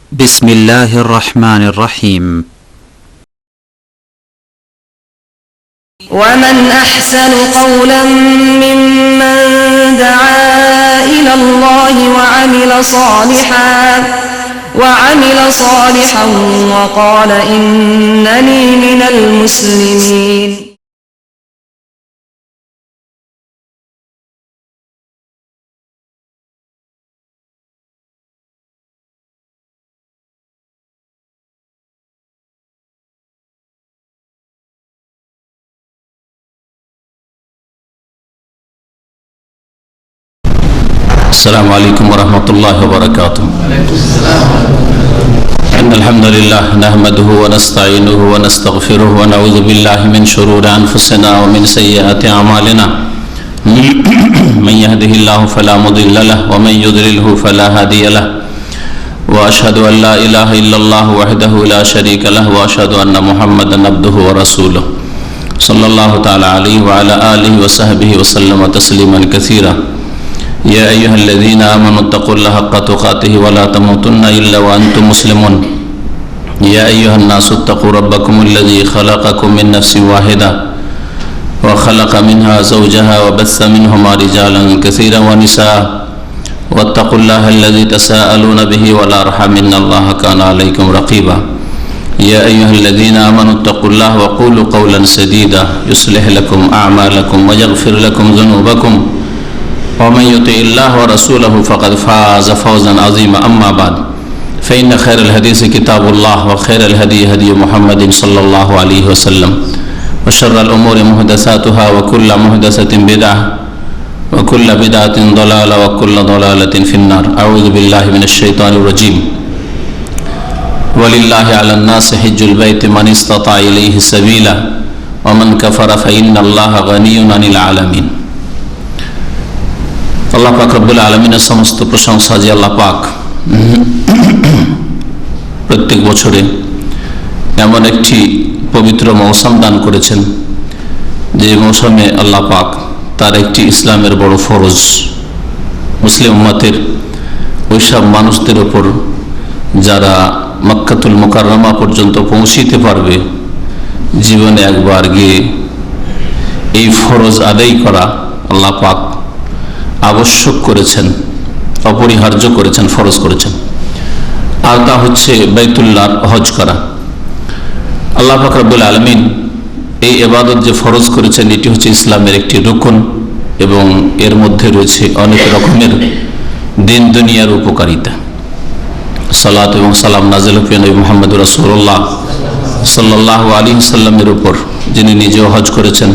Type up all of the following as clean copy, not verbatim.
بسم الله الرحمن الرحيم ومن أحسن قولا ممن دعا إلى الله وعمل صالحا وقال إنني من المسلمين السلام عليكم ورحمة الله وبركاته. إن الحمد لله نحمده ونستعينه ونستغفره ونعوذ بالله من شرور أنفسنا ومن سيئات أعمالنا. من يهده الله فلا مضل له ومن يضلله فلا هادي له. وأشهد أن لا إله إلا الله وحده لا شريك له وأشهد أن محمدا عبده ورسوله صلى الله تعالى عليه وعلى آله وصحبه وسلم تسليما كثيرا. يا أيها الذين آمنوا اتقوا الله حق تقاته ولا تموتن إلا وأنتم مسلمون. يا أيها الناس اتقوا ربكم الذي خلقكم من نفس واحدة وخلق منها زوجها وبث منهما رجالا كثيرا ونساء واتقوا الله الذي تساءلون به والأرحام إن الله كان عليكم رقيبا. يا أيها الذين آمنوا اتقوا الله وقولوا قولا سديدا يصلح لكم أعمالكم ويغفر لكم ذنوبكم ومن يطع الله ورسوله فقد فاز فوزا عظيما. أما بعد فإن خير الحديث كتاب الله وخير الهدي هدي محمد صلى الله عليه وسلم وشر الأمور محدثاتها وكل محدثة بدعة وكل بدعة ضلالة وكل ضلالة في النار. أعوذ بالله من الشيطان الرجيم. ولله على الناس حج البيت من استطاع إليه سبيلا ومن كفر فإن الله غني عن العالمين. আল্লাহ পাক রব্বুল আলামিনের সমস্ত প্রশংসা যে আল্লাহ পাক প্রত্যেক বছরে এমন একটি পবিত্র মৌসুম দান করেছেন যে মৌসুমে আল্লাহ পাক তার একটি ইসলামের বড় ফরজ মুসলিম উম্মতের ওইসব মানুষদের ওপর যারা মক্কাতুল মুকাররমা পর্যন্ত পৌঁছিতে পারবে জীবনে একবার গিয়ে এই ফরজ আদায় করা আল্লাহ পাক আবশ্যক করেছেন, অপরিহার্য করেছেন, ফরজ করেছেন। আর তা হচ্ছে বাইতুল্লাহর হজ করা। আল্লাহ পাক রব্বুল আলামিন এই ইবাদত যে ফরজ করেছেন এটি হচ্ছে ইসলামের একটি রুকন এবং এর মধ্যে রয়েছে অনেক রকমের দিন দুনিয়ার উপকারিতা। সালাত এবং সালাম নাযিল হবে নবী মুহাম্মদ রাসূলুল্লাহ সাল্লাল্লাহু আলাইহি ওয়াসাল্লামের উপর, যিনি নিজেও হজ করেছেন।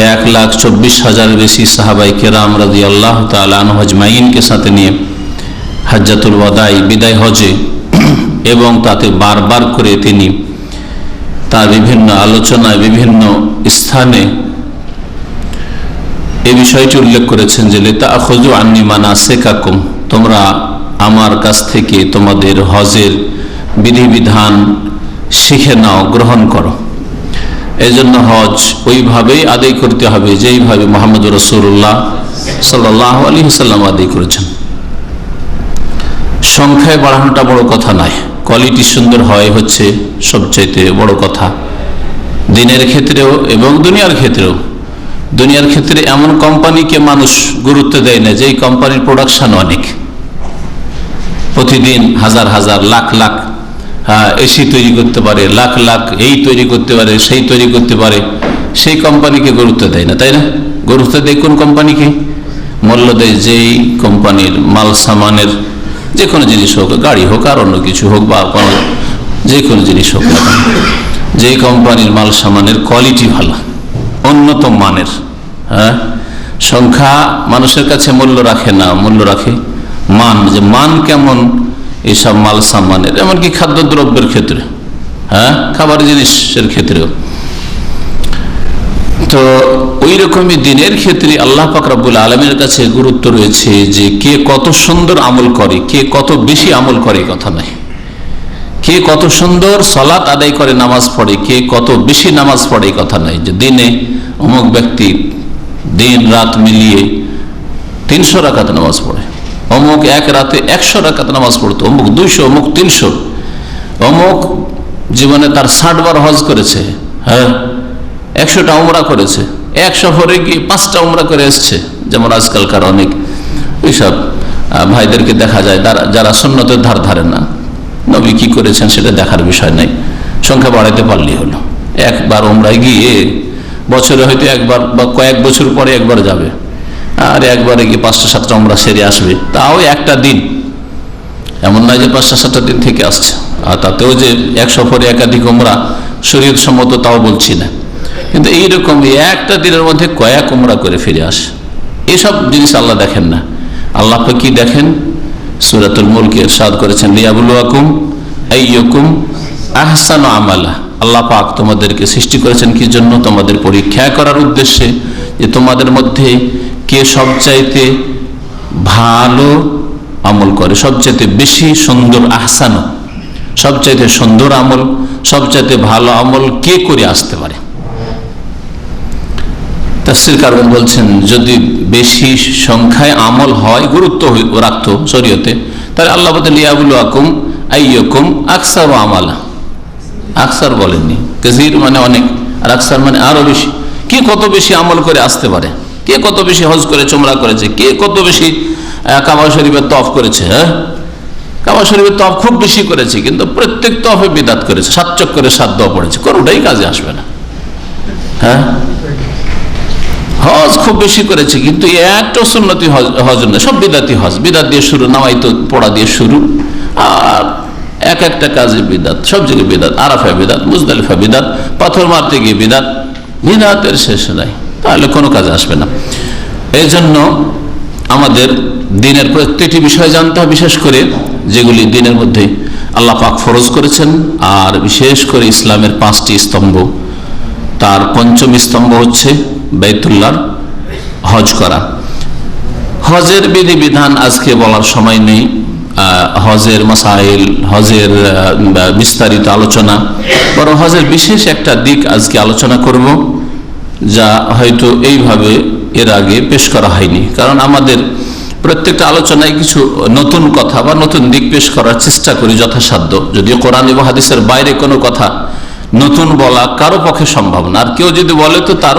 1,24,000 বেশি সাহাবায়ে কেরাম রাদিয়াল্লাহু তাআলা আনহুম আজমাইনকে সাথে নিয়ে হজ্জাতুল ওয়াদাই বিদায় হজে এবং তাতে বারবার করে তিনি তার বিভিন্ন আলোচনায় বিভিন্ন স্থানে এই বিষয়টি উল্লেখ করেছেন যে লিতাখুযু আন্নী মানাসিকাকুম, তোমরা আমার কাছ থেকে তোমাদের হজের বিধিবিধান শিখে নাও, গ্রহণ করো। এই জন্য হজ ওইভাবেই আদায় করতে হবে যেইভাবে মুহাম্মদ রাসূলুল্লাহ সাল্লাল্লাহু আলাইহি ওয়াসাল্লাম আদায় করেছেন। সংখ্যায় বাড়ানোটা বড় কথা নয়, কোয়ালিটি সুন্দর হয় হচ্ছে সবচাইতে বড় কথা। দিনের ক্ষেত্রেও এবং দুনিয়ার ক্ষেত্রেও। দুনিয়ার ক্ষেত্রে এমন কোম্পানিকে মানুষ গুরুত্ব দেয় না যেই কোম্পানির প্রোডাকশন অনেক, প্রতিদিন হাজার হাজার লাখ লাখ এসি তৈরি করতে পারে, লাখ লাখ এই তৈরি করতে পারে, সেই তৈরি করতে পারে, সেই কোম্পানিকে গুরুত্ব দেয় না, তাই না? গুরুত্ব দেয় কোন কোম্পানিকে? মূল্য দেয় যেই কোম্পানির মাল সামানের, যে কোনো জিনিস হোক, গাড়ি হোক আর অন্য কিছু হোক বা যে কোনো জিনিস হোক না, যেই কোম্পানির মাল সামানের কোয়ালিটি ভালো, উন্নত মানের। সংখ্যা মানুষের কাছে মূল্য রাখে না, মূল্য রাখে মান, যে মান কেমন এইসব মাল সামানের, এমনকি খাদ্যদ্রব্যের ক্ষেত্রে, খাবার জিনিসের ক্ষেত্রেও। তো ওই রকমই দিনের ক্ষেত্রে আল্লাহ পাক রব্বুল আলামিনের কাছে গুরুত্ব রয়েছে যে কে কত সুন্দর আমল করে, কে কত বেশি আমল করে কথা নাই, কে কত সুন্দর সালাত আদায় করে, নামাজ পড়ে, কে কত বেশি নামাজ পড়ে কথা নাই। যে দিনে অমুক ব্যক্তি দিন রাত মিলিয়ে 300 রাকাত নামাজ পড়ে, অমুক এক রাতে 100 রাকাত নামাজ পড়তো, অমুক 200, অমুক 300, অমুক জীবনে তার 60 বার হজ করেছে, হ্যাঁ 100টা উমরা করেছে, এক সফরে গিয়ে 5টা উমরা করে এসছে। যেমন আজকালকার অনেক ওইসব ভাইদেরকে দেখা যায় যারা সুন্নতের ধার ধারে না, নবী কি করেছেন সেটা দেখার বিষয় নাই, সংখ্যা বাড়াইতে পারলেই হলো। একবার উমরায় গিয়ে বছরে হয়তো একবার বা কয়েক বছর পরে একবার যাবে, আর একবারে গিয়ে 5টা-7টা উমরা সেরে আসবে, তাও একটা দিন। এমন নয় যে 5টা-7টা দিন থেকে আসছে, আর তাতেও যে এক সফরে একাধিক উমরা শরীয়ত সম্মত তাও বলছি না, কিন্তু এইরকম একটা দিনের মধ্যে কয়েক উমরা করে ফিরে আসে। এসব জিনিস আল্লাহ দেখেন না। আল্লাহ কি দেখেন? সূরাতুল মুলকে ইরশাদ করেছেন, লিয়াবলুয়াকুম আইয়ুকুম আহসানু আমালা। আল্লাহ পাক তোমাদেরকে সৃষ্টি করেছেন কি জন্য? তোমাদের পরীক্ষা করার উদ্দেশ্যে, যে তোমাদের মধ্যে কে সবচাইতে ভালো আমল করে, সবচাইতে বেশি সুন্দর, আহসানু সবচাইতে সুন্দর আমল, সবচাইতে ভালো আমল কে করে আসতে পারে। তাফসীর কারণ বলছেন, যদি বেশি সংখ্যায় আমল হয়, গুরুত্ব রাখতো শরীয়তে, তাহলে আল্লাহ বলতেন লিয়াবলুয়াকুম আইয়ুকুম আকসারু আমালা। আকসার বলেননি, কাসীর মানে অনেক, আর আকসার মানে আরো বেশি। কে কত বেশি আমল করে আসতে পারে, কে কত বেশি হজ করেছে, উমরা করেছে, কে কত বেশি কাবা শরীফের তওয়াফ করেছে। হ্যাঁ, কাবা শরীফের তওয়াফ খুব বেশি করেছে, কিন্তু প্রত্যেক তওয়াফে বিদআত করেছে, 7 চক্করে 7 দোয়া পড়েছে, কোনোটাই কাজে আসবে না। হ্যাঁ, হজ খুব বেশি করেছে, কিন্তু একটা সুন্নতি হজ না, সব বিদাতি হজ, বিদাত দিয়ে শুরু, নামাইতো পড়া দিয়ে শুরু, আর এক একটা কাজে বিদাত, সব জায়গায় বিদাত, আরাফায় বিদাত, মুজদালিফা বিদাত, পাথর মারতে গিয়ে বিদাত, বিদাতের শেষ নাই, তাহলে কোনো কাজে আসবে না। এই জন্য আমাদের দিনের প্রত্যেকটি বিষয় জানতে হবে, বিশেষ করে যেগুলি দিনের মধ্যে আল্লাহ পাক ফরজ করেছেন, আর বিশেষ করে ইসলামের 5টি স্তম্ভ, তার 5ম স্তম্ভ হচ্ছে বাইতুল্লাহর হজ করা। হজের বিধিবিধান আজকে বলার সময় নেই, হজের মাসাইল, হজের বিস্তারিত আলোচনা, বরং হজের বিশেষ একটা দিক আজকে আলোচনা করব, যা হয়তো এইভাবে এর আগে পেশ করা হয়নি। কারণ আমাদের প্রত্যেকটা আলোচনায় কিছু নতুন কথা বা নতুন দিক পেশ করার চেষ্টা করি যথাসাধ্য, যদিও কোরআন এবং হাদিসের বাইরে কোনো কথা নতুন বলা কারো পক্ষে সম্ভব না, আর কেউ যদি বলে তো তার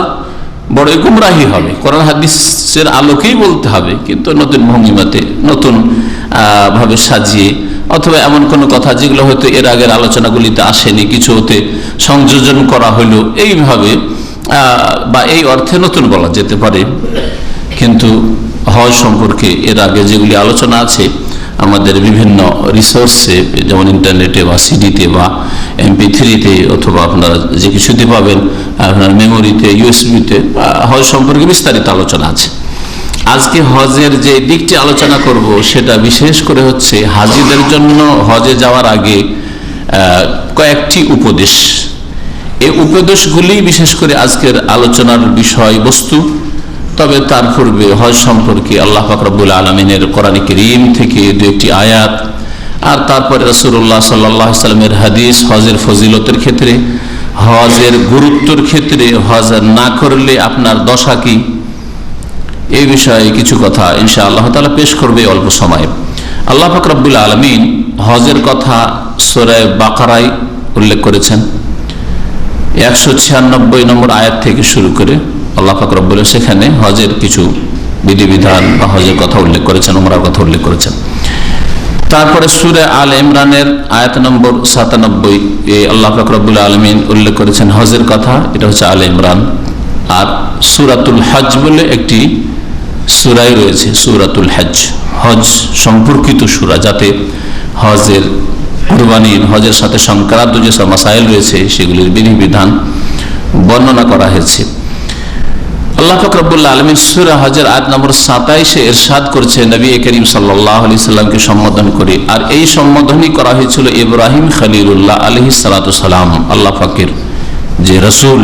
বড় গুমরাহি হবে। কোরআন হাদিসের আলোকেই বলতে হবে, কিন্তু নতুন ভঙ্গিমাতে, নতুন ভাবে সাজিয়ে, অথবা এমন কোনো কথা যেগুলো হয়তো এর আগের আলোচনাগুলিতে আসেনি, কিছু হতে সংযোজন করা হলো, এইভাবে বা এই অর্থে নতুন বলা যেতে পারে। কিন্তু হজ সম্পর্কে এর আগে যেগুলি আলোচনা আছে আমাদের বিভিন্ন রিসোর্সে, যেমন ইন্টারনেটে বা সিডিতে বা MP3-তে, অথবা আপনারা যে কিছুতে পাবেন, আপনার মেমোরিতে, USB-তে, হজ সম্পর্কে বিস্তারিত আলোচনা আছে। আজকে হজের যে দিকটি আলোচনা করব সেটা বিশেষ করে হচ্ছে হাজিদের জন্য হজে যাওয়ার আগে কয়েকটি উপদেশ। এই উপদেশগুলি বিশেষ করে আজকের আলোচনার বিষয়বস্তু। তবে তার পূর্বে হজ সম্পর্কে আল্লাহ পাক রব্বুল আলামিনের কোরআন কারীম থেকে 2-1টি আয়াত, আর তারপরে রাসূলুল্লাহ সাল্লাল্লাহু আলাইহি ওয়াসাল্লামের হাদিস হজের ফজিলতের ক্ষেত্রে, হজের গুরুত্বের ক্ষেত্রে, হজ না করলে আপনার দশা কি, এই বিষয়ে কিছু কথা ইনশাআল্লাহ তাআলা পেশ করবে অল্প সময়ে। আল্লাহ পাক রব্বুল আলামিন হজের কথা সূরা বাকারায় উল্লেখ করেছেন। 196 নম্বর আয়াত থেকে শুরু করে আল্লাহ পাক রব্বুল সেখানে হজের কিছু বিধিবিধান বা হজের কথা উল্লেখ করেছেন, উমরার কথা উল্লেখ করেছেন। তারপরে সূরা আল ইমরানের আয়াত নম্বর 97 আল্লাহ পাক রব্বুল আলামিন উল্লেখ করেছেন হজের কথা, এটা হচ্ছে আল ইমরান। আর সূরাতুল হজ বলে একটি সূরাই রয়েছে, সূরাতুল হজ, হজ সম্পর্কিত সূরা, যাতে হজের, কুরবানির, হজের সাথে সংক্রান্ত যেসব মাসাইল রয়েছে সেগুলির বিধিবিধান বর্ণনা করা হয়েছে। আল্লাহ পাক রব্বুল আলামিন সূরা হজের আয়াত নম্বর 27-এ ইরশাদ করছে নবী করিম সাল্লাল্লাহু আলাইহি সাল্লামকে সম্বোধন করে, আর এই সম্বোধনই করা হয়েছিল ইব্রাহিম খলিলুল্লাহ আলাইহিস সালাতু সালাম, আল্লাহ পাকের যে রাসূল,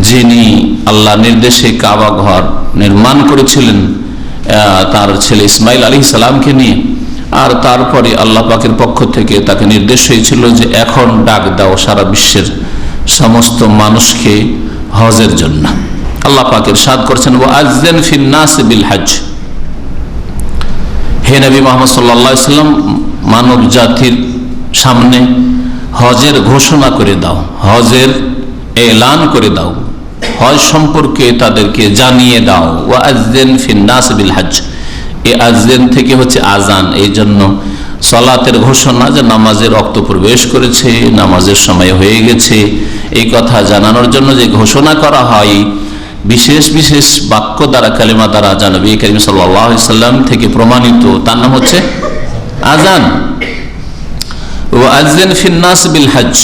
যিনি আল্লাহ নির্দেশে কাবা ঘর নির্মাণ করেছিলেন তার ছেলে ইসমাইল আলাইহিস সালামকে নিয়ে। আর তারপরে আল্লাহ পাকের পক্ষ থেকে তাকে নির্দেশ হয়েছিল যে এখন ডাক দাও সারা বিশ্বের সমস্ত মানুষকে হজের জন্য। আল্লাহ পাক ইরশাদ করছেন, ওয়াআযযিন ফিন নাস বিল হজ, হে নবী মুহাম্মদ সাল্লাল্লাহু আলাইহি ওয়াসাল্লাম, মানব জাতির সামনে হজের ঘোষণা করে দাও, হজের এলান করে দাও, হজ সম্পর্কে তাদেরকে জানিয়ে দাও। ওয়া আযযিন ফিন নাস বিল হজ, এই আযযিন থেকে হচ্ছে আজান, এই জন্য সালাতের ঘোষণা যে নামাজের ওয়াক্ত প্রবেশ করেছে, নামাজের সময় হয়ে গেছে, এই কথা জানানোর জন্য যে ঘোষণা করা হয় বিশেষ বিশেষ বাক্য দ্বারা, কালিমা দ্বারা, যা নবী করিম সাল্লাল্লাহু আলাইহি সাল্লাম থেকে প্রমাণিত, তার নাম হচ্ছে আজান। ওয়া আযযিন ফিন নাস বিল হজ,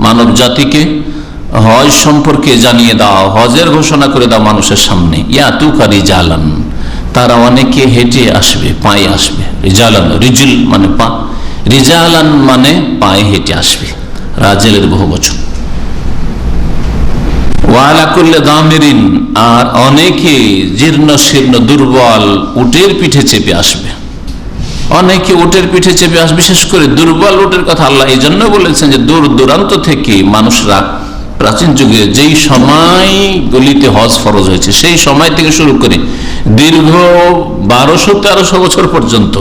মানব জাতিকে হজ সম্পর্কে জানিয়ে দাও, হজের ঘোষণা করে দাও মানুষের সামনে। ইয়াতুকা রিজালান, তারা অনেকে হেঁটে আসবে, পায়ে আসবে। রিজালান, রিজুল মানে পা, রিজালান মানে পায়ে হেঁটে আসবে, রাজেলের বহু বচন। ওয়ালা কুল্লি দামিরিন, আর অনেকে জীর্ণ শীর্ণ দুর্বল উটের পিঠে চেপে আসবে, অনেকে উটের পিঠে চেপে আসবে। বিশেষ করে দুর্বল উটের কথা আল্লাহ এই জন্য বলেছেন যে দূর দূরান্ত থেকে মানুষরা প্রাচীন যুগে যেই সময়গুলিতে হজ ফরজ হয়েছে সেই সময় থেকে শুরু করে দীর্ঘ 1200-1300 বছর পর্যন্ত,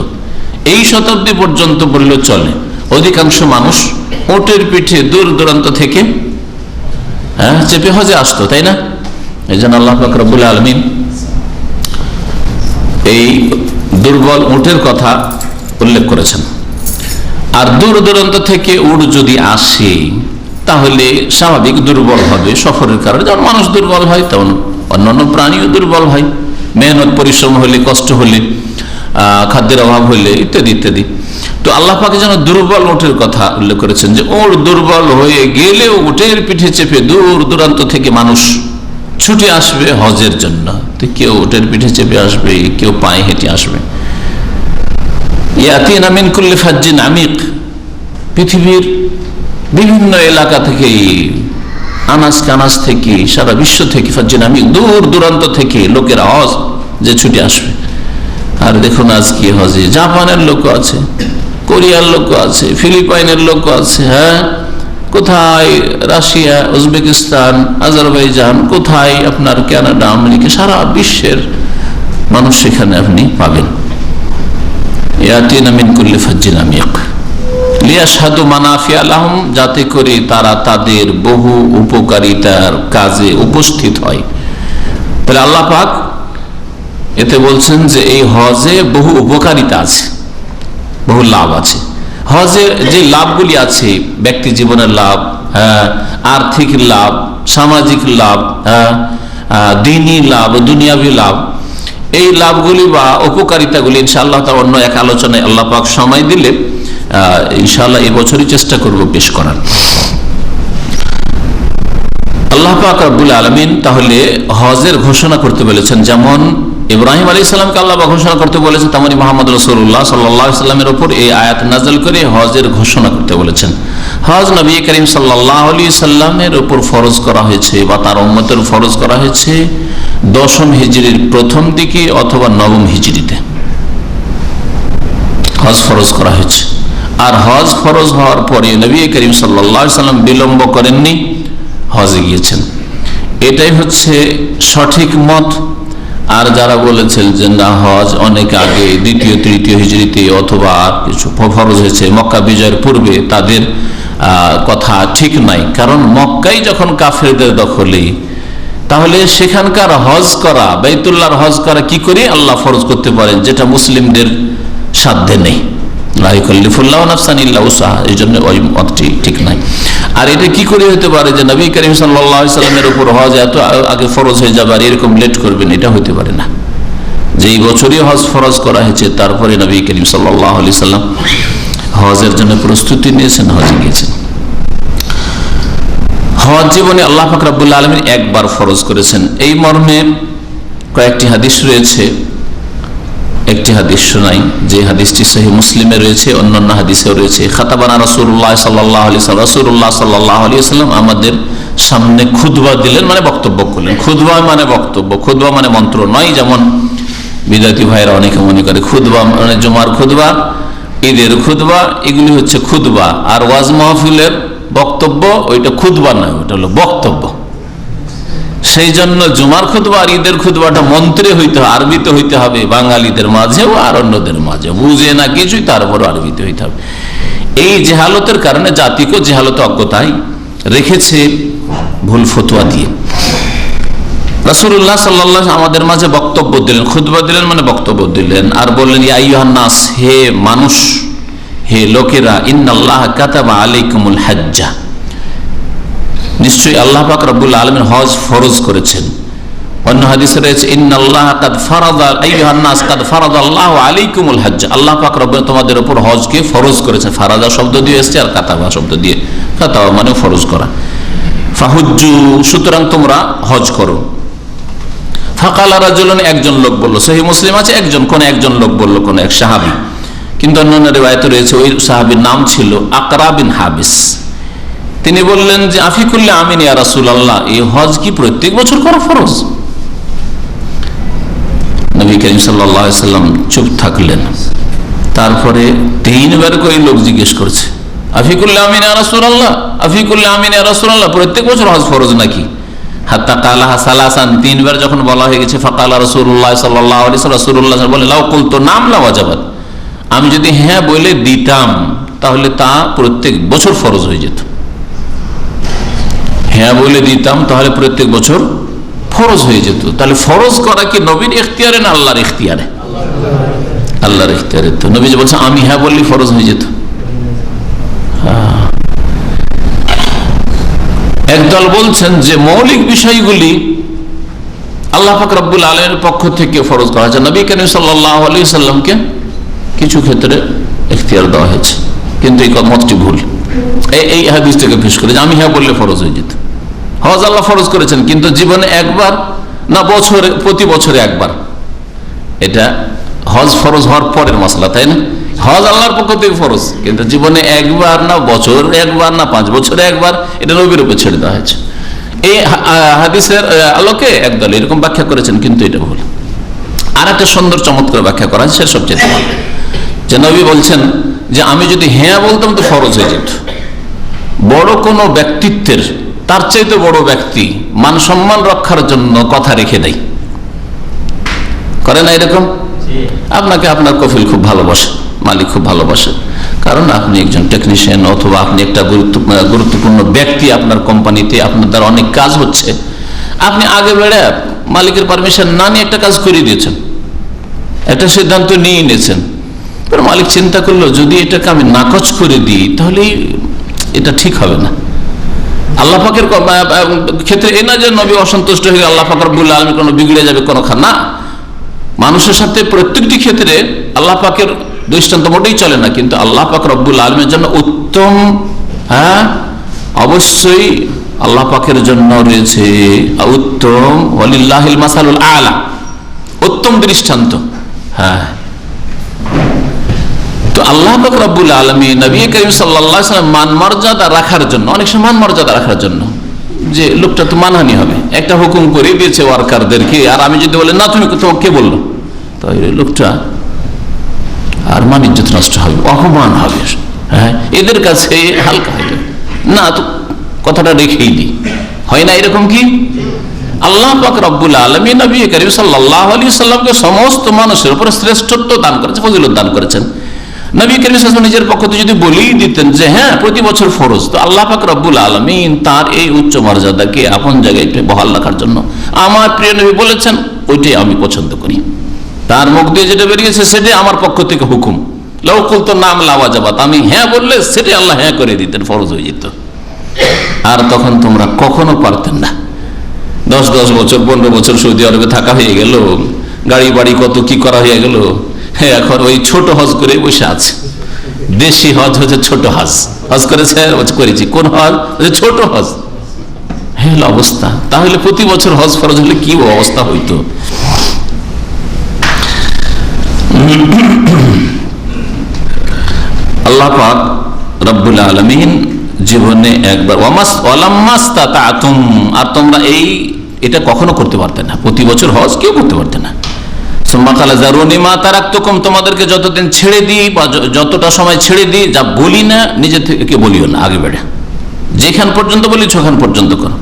এই শতাব্দী পর্যন্ত বললে চলে, অধিকাংশ মানুষ উটের পিঠে দূর দূরান্ত থেকে চেপে হজে আসতো, তাই না? এই জন্য আল্লাহ পাক রব্বুল আলামিন এই দুর্বল উটের কথা উল্লেখ করেছেন। আর দূর দূরান্ত থেকে উট যদি আসে তাহলে স্বাভাবিক দুর্বল হবে, সফরের কারণে যেমন মানুষ দুর্বল হয় তেমন অন্যান্য প্রাণীও দুর্বল হয়, মেহনত পরিশ্রম হলে, কষ্ট হলে, খাদ্যের অভাব হলে, ইত্যাদি ইত্যাদি। তো আল্লাহ পাক যেন দুর্বল উটের কথা উল্লেখ করেছেন যে ওর দুর্বল হয়ে গেলেও উটের পিঠে চেপে দূর দূরান্ত থেকে মানুষ ছুটে আসবে হজের জন্য। তো কেউ উটের পিঠে চেপে আসবে, কেউ পায়ে হেঁটে আসবে। ইয়াতিনা মিন কুল্লি ফাজ্জিন আমিক, পৃথিবীর বিভিন্ন এলাকা থেকে, আনাজ কানাজ থেকে, সারা বিশ্ব থেকে, ফাজ্জিন আমিক দূর দূরান্ত থেকে লোকেরা হজ যে ছুটে আসবে। আর দেখুন আজকে হজে জাপানের লোক আছে, কোরিয়ার লোক আছে, ফিলিপাইনের লোক আছে, হ্যাঁ, কোথায় রাশিয়া, উজবেকিস্তান, আজারবাইজান, কোথায় আপনার কানাডা, আমেরিকা, সারা বিশ্বের মানুষ সেখানে আপনি পাবেন। ইয়াতিনা মিন কুল্লি ফাজ্জিন আমিক লিয়াশহাদু মানাফিআ লাহুম, যাতে করে তারা তাদের বহু উপকারিতার কাজে উপস্থিত হয়। তাহলে আল্লাহ পাক এতে বলছেন যে এই হজে বহু উপকারিতা আছে, বহু লাভ আছে। হজে যে লাভগুলি আছে, ব্যক্তি জীবনের লাভ, আর্থিক লাভ, সামাজিক লাভ, দ্বীনি লাভ, দুনিয়াবী লাভ, এই লাভগুলি বা উপকারিতাগুলি ইনশাআল্লাহ তার অন্য এক আলোচনায় আল্লাহ পাক সময় দিলে ইনশাআল্লাহ এই বছরই চেষ্টা করব পেশ করার। আল্লাহ পাক রব্বুল আলামিন তাহলে হজের ঘোষণা করতে বলেছেন, যেমন ইব্রাহিম আলাইহিস সালামকে আল্লাহ ঘোষণা করতে বলেছেন, তেমনি মুহাম্মদ রাসূলুল্লাহ সাল্লাল্লাহু আলাইহি ওয়াসাল্লামের উপর এই আয়াত নাযিল করে হজের ঘোষণা করতে বলেছেন। হজ নবী করিম সাল্লাল্লাহু আলাইহি ওয়াসাল্লামের উপর ফরজ করা হয়েছে বা তার উম্মতের ফরজ করা হয়েছে 10ম হিজরির প্রথম দিকে অথবা 9ম হিজরিতে হজ ফরজ করা হয়েছে। আর হজ ফরজ হওয়ার পরে নবী করিম সাল্লাল্লাহু আলাইহি ওয়াসাল্লাম বিলম্ব করেননি, হজে গিয়েছেন। এটাই হচ্ছে সঠিক মত। আর যারা বলেছেন যে না, হজ অনেক আগে 2য় 3য় হিজরিতে অথবা কিছু ফরজ হয়েছে মক্কা বিজয়ের পূর্বে, তাদের কথা ঠিক নাই। কারণ মক্কাই যখন কাফেরদের দখলে, তাহলে সেখানকার হজ করা, বাইতুল্লাহর হজ করা কি করে আল্লাহ ফরজ করতে পারেন, যেটা মুসলিমদের সাধ্যে নেই। লা ইউকাল্লিফুল্লাহু নাফসান ইল্লা উসআহা, এই জন্য ওই মতটি ঠিক নাই। আর এটা কি করে হতে পারে যে নবী করিম সাল্লাল্লাহু আলাইহি সাল্লামের উপর হজ এত আগে ফরজ হয়ে যাবে আর এরকম লেট করবেন, এটা হতে পারে না। যেই বছরই হজ ফরজ করা হয়েছে তারপরে নবী করিম সাল্লাল্লাহু আলাইহি সাল্লাম হজের জন্য প্রস্তুতি নিয়েছেন, হজে গিয়েছেন। হজ জীবনে আল্লাহ পাক রব্বুল আলামিন একবার ফরজ করেছেন, এই মর্মে কয়েকটি হাদিস রয়েছে। একটি হাদিস শোনাই, যে হাদিসটি সহিহ মুসলিমে রয়েছে, অন্যান্য হাদিসেও রয়েছে। খাতাবানা রাসূলুল্লাহ সাল্লাল্লাহু আলাইহি ওয়াসাল্লাম, রাসূলুল্লাহ সাল্লাল্লাহু আলাইহি ওয়াসাল্লাম আমাদের সামনে খুতবা দিলেন, মানে বক্তব্য করলেন। খুতবা মানে বক্তব্য, খুতবা মানে মন্ত্র নয়, যেমন বিদাতি ভাইরা অনেকে মনে করে খুতবা মানে জুমার খুতবা, ঈদের খুতবা, এগুলি হচ্ছে খুতবা। আর ওয়াজ মাহফিলের বক্তব্য ওইটা খুতবা নয়, ওটা হলো বক্তব্য। সেই জন্য জুমার খুতবা আর ঈদের খুতবাটা মন্ত্রে হইতে হবে, আরবিতে হইতে হবে, বাঙালিদের মাঝেও আর অন্যদের মাঝে বুঝে না কিছুই, তারপর আরবিতে হইতে হবে। এই জেহালতের কারণে জাতিকে জেহালত অজ্ঞতায় রেখেছে ভুল ফতোয়া দিয়ে। রাসূলুল্লাহ সাল্লাল্লাহু আলাইহি ওয়াসাল্লাম আমাদের মাঝে বক্তব্য দিলেন, খুতবা দিলেন, মানে বক্তব্য দিলেন, আর বললেন ইয়া আইয়ুহান নাস, হে মানুষ, হে লোকেরা, ইন্নাল্লাহ কাতাবা আলাইকুমুল হাজ্জা, নিশ্চয়ই আল্লাহ পাক রব্বুল আলামিন হজ ফরজ করেছেন। অন্য হাদিসে রয়েছে ইন্নাল্লাহ কাদ ফারাদা আইয়ুহান নাস কাদ ফারাদাল্লাহু আলাইকুমুল হাজ্জ, আল্লাহ পাক রব্বুল তোমাদের উপর হজকে ফরজ করেছেন। ফারাদা শব্দ দিয়ে এসেছে আর কাতাবা শব্দ দিয়ে, কাতাবা মানে ফরজ করা। ফাহুজ্জু, সুতরাং তোমরা হজ করো। ফাকালা রাজুলুন, একজন লোক বলল, সহিহ মুসলিম আছে একজন লোক বলল, কোন এক সাহাবী, কিন্তু অন্যান্য রিওয়ায়াতে রয়েছে ওই সাহাবীর নাম ছিল আকরা বিন হাবিস। তিনি বললেন যে আফিকুল্লি আমিন ইয়া রাসূলুল্লাহ, এই হজ কি প্রত্যেক বছর করা ফরজ? নবী করিম সাল্লাল্লাহু আলাইহি সাল্লাম চুপ থাকলেন। তারপরে তিনবার করে লোক জিজ্ঞেস করছে, আফিকুল্লি আমিন ইয়া রাসূলুল্লাহ, আফিকুল্লি আমিন ইয়া রাসূলুল্লাহ, প্রত্যেক বছর হজ ফরজ নাকি? হাত্তা কালাহা সালাসান, তিনবার যখন বলা হয়ে গেছে, ফাকালা রাসূলুল্লাহ সাল্লাল্লাহু আলাইহি ওয়াসাল্লাম, রাসূলুল্লাহ বলে লাউ কুলতু নাম লা ওয়াজাবাত, আমি যদি হ্যাঁ বলে দিতাম তাহলে তা প্রত্যেক বছর ফরজ হয়ে যেত। হ্যাঁ বলে দিতাম তাহলে প্রত্যেক বছর ফরজ হয়ে যেত। তাহলে ফরজ করা কি নবীর ইখতিয়ারে না আল্লাহর ইখতিয়ারে? আল্লাহর ইখতিয়ারে। তো নবী যে বলছে আমি হ্যাঁ বললে ফরজ হয়ে যেত। একদল বলছেন যে মৌলিক বিষয়গুলি আল্লাহ পাক রব্বুল আলামিনের পক্ষ থেকে ফরজ করা হয়েছে, নবী করিম সাল্লাল্লাহু আলাইহি সাল্লামকে কিছু ক্ষেত্রে ইখতিয়ার দেওয়া হয়েছে, কিন্তু এই মতটি ভুল। এই হাদিস থেকে পেশ করে যে আমি হ্যাঁ বললে ফরজ হয়ে যেত। হজ আল্লাহ ফরজ করেছেন, কিন্তু জীবনে একবার না বছরে, প্রতি বছরে একবার। এটা হজ ফরজ হওয়ার পরের মশলা, তাই না? হজ আল্লাহর পক্ষ থেকে ফরজ, কিন্তু জীবনে একবার না বছর একবার না 5 বছরে একবার, এটা নবীর উপর ছেড়ে দেওয়া হয়েছে। এই হাদিসের আলোকে একদল এরকম ব্যাখ্যা করেছেন, কিন্তু এটা ভুল। আর একটা সুন্দর চমৎকার ব্যাখ্যা করা হয়েছে, সেটা সবচেয়ে ভালো, যে নবী বলছেন যে আমি যদি হ্যাঁ বলতাম তো ফরজ হয়ে যেত। বড় কোনো ব্যক্তিত্বের, তার চাইতে বড় ব্যক্তি মান সম্মান রক্ষার জন্য কথা রেখে দেয়, করে না এরকম? আপনাকে আপনার কফিল খুব ভালোবাসে, মালিক খুব ভালোবাসে, কারণ আপনি একজন টেকনিশিয়ান অথবা আপনি একটা গুরুত্বপূর্ণ ব্যক্তি, আপনার কোম্পানিতে আপনার দ্বারা অনেক কাজ হচ্ছে, আপনি আগে বেড়ে মালিকের পারমিশন না নিয়ে একটা কাজ করে দিয়েছেন, একটা সিদ্ধান্ত নিয়ে নিয়েছেন। মালিক চিন্তা করলো যদি এটাকে আমি নাকচ করে দিই তাহলে এটা ঠিক হবে না। আল্লাহ পাকের ক্ষেত্রে এ না যে নবী অসন্তুষ্ট হয়ে আল্লাহ পাক রব্বুল আলামিন কোনো বিগড়ে যাবে কোনো না, মানুষের সাথে প্রত্যেকটি ক্ষেত্রে আল্লাহ পাকের দৃষ্টান্ত মোটেই চলে না, কিন্তু আল্লাহ পাক রব্বুল আলামিনের জন্য উত্তম, হ্যাঁ অবশ্যই আল্লাহ পাকের জন্য রয়েছে উত্তম, ওয়ালিল্লাহিল মাসালুল আলা, উত্তম দৃষ্টান্ত। হ্যাঁ, তো আল্লাহ পাক রব্বুল আলামিন নবী করিম সাল্লাল্লাহু আলাইহি ওয়াসাল্লাম মান মর্যাদা রাখার জন্য, অনেক সময় মান মর্যাদা রাখার জন্য যে লোকটা তো মানহানি হবে, একটা হুকুম করে দিয়েছে ওয়ার্কারদেরকে, আর আমি যদি বলি না তুমি তোমাকে কে বললো, তো এই লোকটা আর মান ইজ্জত নষ্ট হবে, অপমান হবে। হ্যাঁ, এদের কাছে হালকা হয়ে যাবে না, তো কথাটা রেখেই দিই, হয় না এরকম? কি আল্লাহ পাক রব্বুল আলামিন নবী করিম সাল্লাল্লাহু আলাইহি ওয়াসাল্লামকে সমস্ত মানুষের উপর শ্রেষ্ঠত্ব দান করেছেন, ফজিলত দান করেছেন। নবী করিম সাল্লাল্লাহু আলাইহি ওয়াসাল্লাম নিজের পক্ষ থেকে যদি বলেই দিতেন যে হ্যাঁ প্রতি বছর ফরজ, তো আল্লাহ পাক রব্বুল আলামিন তার এই উচ্চ মর্যাদাকে আপন জায়গায় বহাল রাখার জন্য আমার প্রিয় নবী বলেছেন ওইটাই আমি পছন্দ করি, তার মুখ দিয়ে যেটা বেরিয়েছে সেটাই আমার পক্ষ থেকে হুকুম। লাউ কুলতু নাম লা ওয়াজাবাত, আমি হ্যাঁ বললে সেটাই আল্লাহ হ্যাঁ করে দিতেন, ফরজ হয়ে যেত। আর তখন তোমরা কখনো পারতেন না। 10 বছর 15 বছর সৌদি আরবে থাকা হয়ে গেল, গাড়ি বাড়ি কত কি করা হয়ে গেল, হ্যাঁ এখন ওই ছোট হজ করে বসে আছে। দেশি হজ হচ্ছে ছোট হজ, হজ করেছি কোন হজ? ছোট হজ। হ্যাঁ অবস্থা, তাহলে প্রতি বছর হজ ফরজ হলে কি অবস্থা হইতো? আল্লাহ পাক রব্বুল আলামিন জীবনে একবার আর তোমরা এটা কখনো করতে পারতে না, প্রতি বছর হজ কেউ করতে পারতে না। তোমাদেরকে যতদিন ছেড়ে দিই বা যতটা সময় ছেড়ে দিই, যা বলি না নিজে থেকে বলিও না, আগে বেড়ে যেখান পর্যন্ত বলি সেখান পর্যন্ত করো।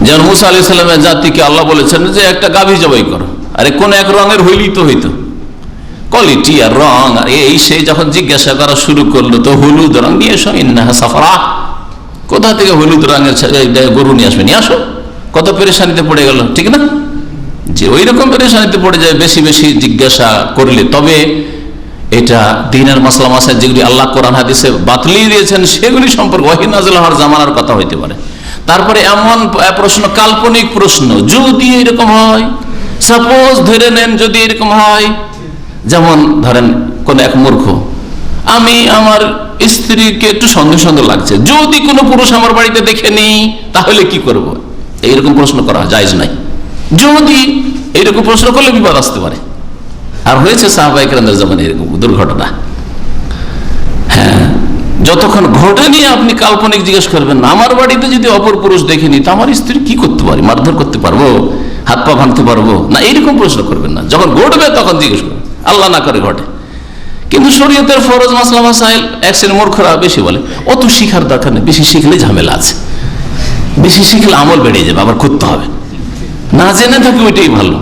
যেমন মুসা আলাইহিস সালামের জাতিকে আল্লাহ বলেছেন যে একটা গাভী জবাই করো, আরে কোন এক রঙের হইলেই তো হইতো, কোয়ালিটি আর রং আর এই সেই যখন জিজ্ঞাসা করা শুরু করলো তো হলুদ রং নিয়ে এসো, ইন্নাহা সাফরা, কোথা থেকে হলুদ রঙের গরু নিয়ে আসবে, নিয়ে আসো। কত পেরেশানিতে পড়ে গেল, ঠিক না? যে ওই রকম পেরেশানিতে পড়ে যায় বেশি বেশি জিজ্ঞাসা করলে। তবে এটা দ্বীনের মাসলা মাসাইল যেগুলি আল্লাহ কোরআন হাদিসে বাতলিয়ে দিয়েছেন সেগুলি সম্পর্কে ওহী নাযিল হওয়ার জামানার কথা হইতে পারে। তারপরে এমন প্রশ্ন, কাল্পনিক প্রশ্ন, যদি এরকম হয়, সাপোজ ধরে নেন যদি এরকম হয়, যেমন ধরেন কোন এক মূর্খ, আমি আমার স্ত্রীকে একটু সন্দেহ সন্দেহ লাগছে, যদি কোনো পুরুষ আমার বাড়িতে দেখে নেই তাহলে কি করব, এইরকম প্রশ্ন করা জায়েজ নাই। যদি এইরকম প্রশ্ন করলে বিপদ আসতে পারে। আর হয়েছে সাহাবায়ে কেরামদের জামানায় এরকম দুর্ঘটনা। হ্যাঁ, যতক্ষণ ঘটেনি আপনি কাল্পনিক জিজ্ঞেস করবেন না। আমার বাড়িতে যদি অপর পুরুষ দেখেনি তা আমার স্ত্রী কি করতে পারি, মারধর করতে পারবো, হাত পা ভাঙতে পারবো না, এইরকম প্রশ্ন করবেন না। যখন ঘটবে তখন জিজ্ঞেস করবেন, আল্লাহ না করে ঘটে। কিন্তু শরীয়তের ফরজ মাসলা মাসাইল এক শ্রেণীর মূর্খরা বেশি বলে অত শিখার দরকার নেই, বেশি শিখলে ঝামেলা আছে, বেশি শিখলে আমল বেড়ে যাবে, আবার করতে হবে, না জেনে থাকি ওইটাই ভালো।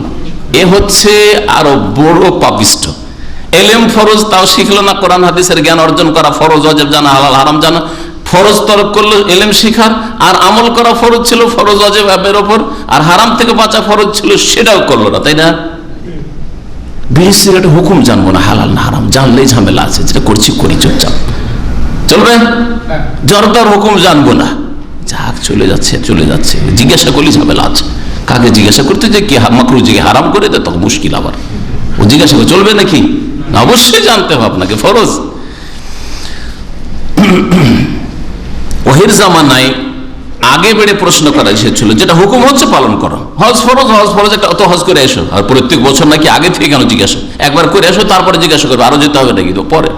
এ হচ্ছে আরো বড় পাপিষ্ট। এলেম ফরজ তাও শিখলো না, কোরআন হাদিসের জ্ঞান অর্জন করা ফরজ, ওয়াজিব জানা, হালাল হারাম জানা, ফরজ তরক করলো এলেম শিখার, আর আমল করা ফরজ ছিল ফরজ ওয়াজিব এর উপর, আর হারাম থেকে বাঁচা ফরজ ছিল সেটাও করলো না, তাই না? বিড়ি সিগারেট হুকুম জানবো না, হালাল না হারাম, জানলেই ঝামেলা আছে, যেটা করছি করি চুপচাপ, চলবে। জর্দার হুকুম জানবো না, যাক চলে যাচ্ছে চলে যাচ্ছে, জিজ্ঞাসা করলে ঝামেলা আছে। কাকে জিজ্ঞাসা করতে যে কি মাকরুহ জিগে হারাম করে দেয় তখন মুশকিল, আবার ও জিজ্ঞাসা করে চলবে নাকি? অবশ্যই জানতে হবে আপনাকে, ফরজ। ওহির জামানায় আগে বেড়ে প্রশ্ন করা এসেছিল, যেটা হুকুম হচ্ছে পালন করো, হজ ফরজ, হজ ফরজ একটা অত হজ করে এসো, আর প্রত্যেক বছর নাকি আগে থেকে কেন জিজ্ঞাসা, একবার করে এসো তারপরে জিজ্ঞাসা করবে আরো যেতে হবে নাকি, তো পরে।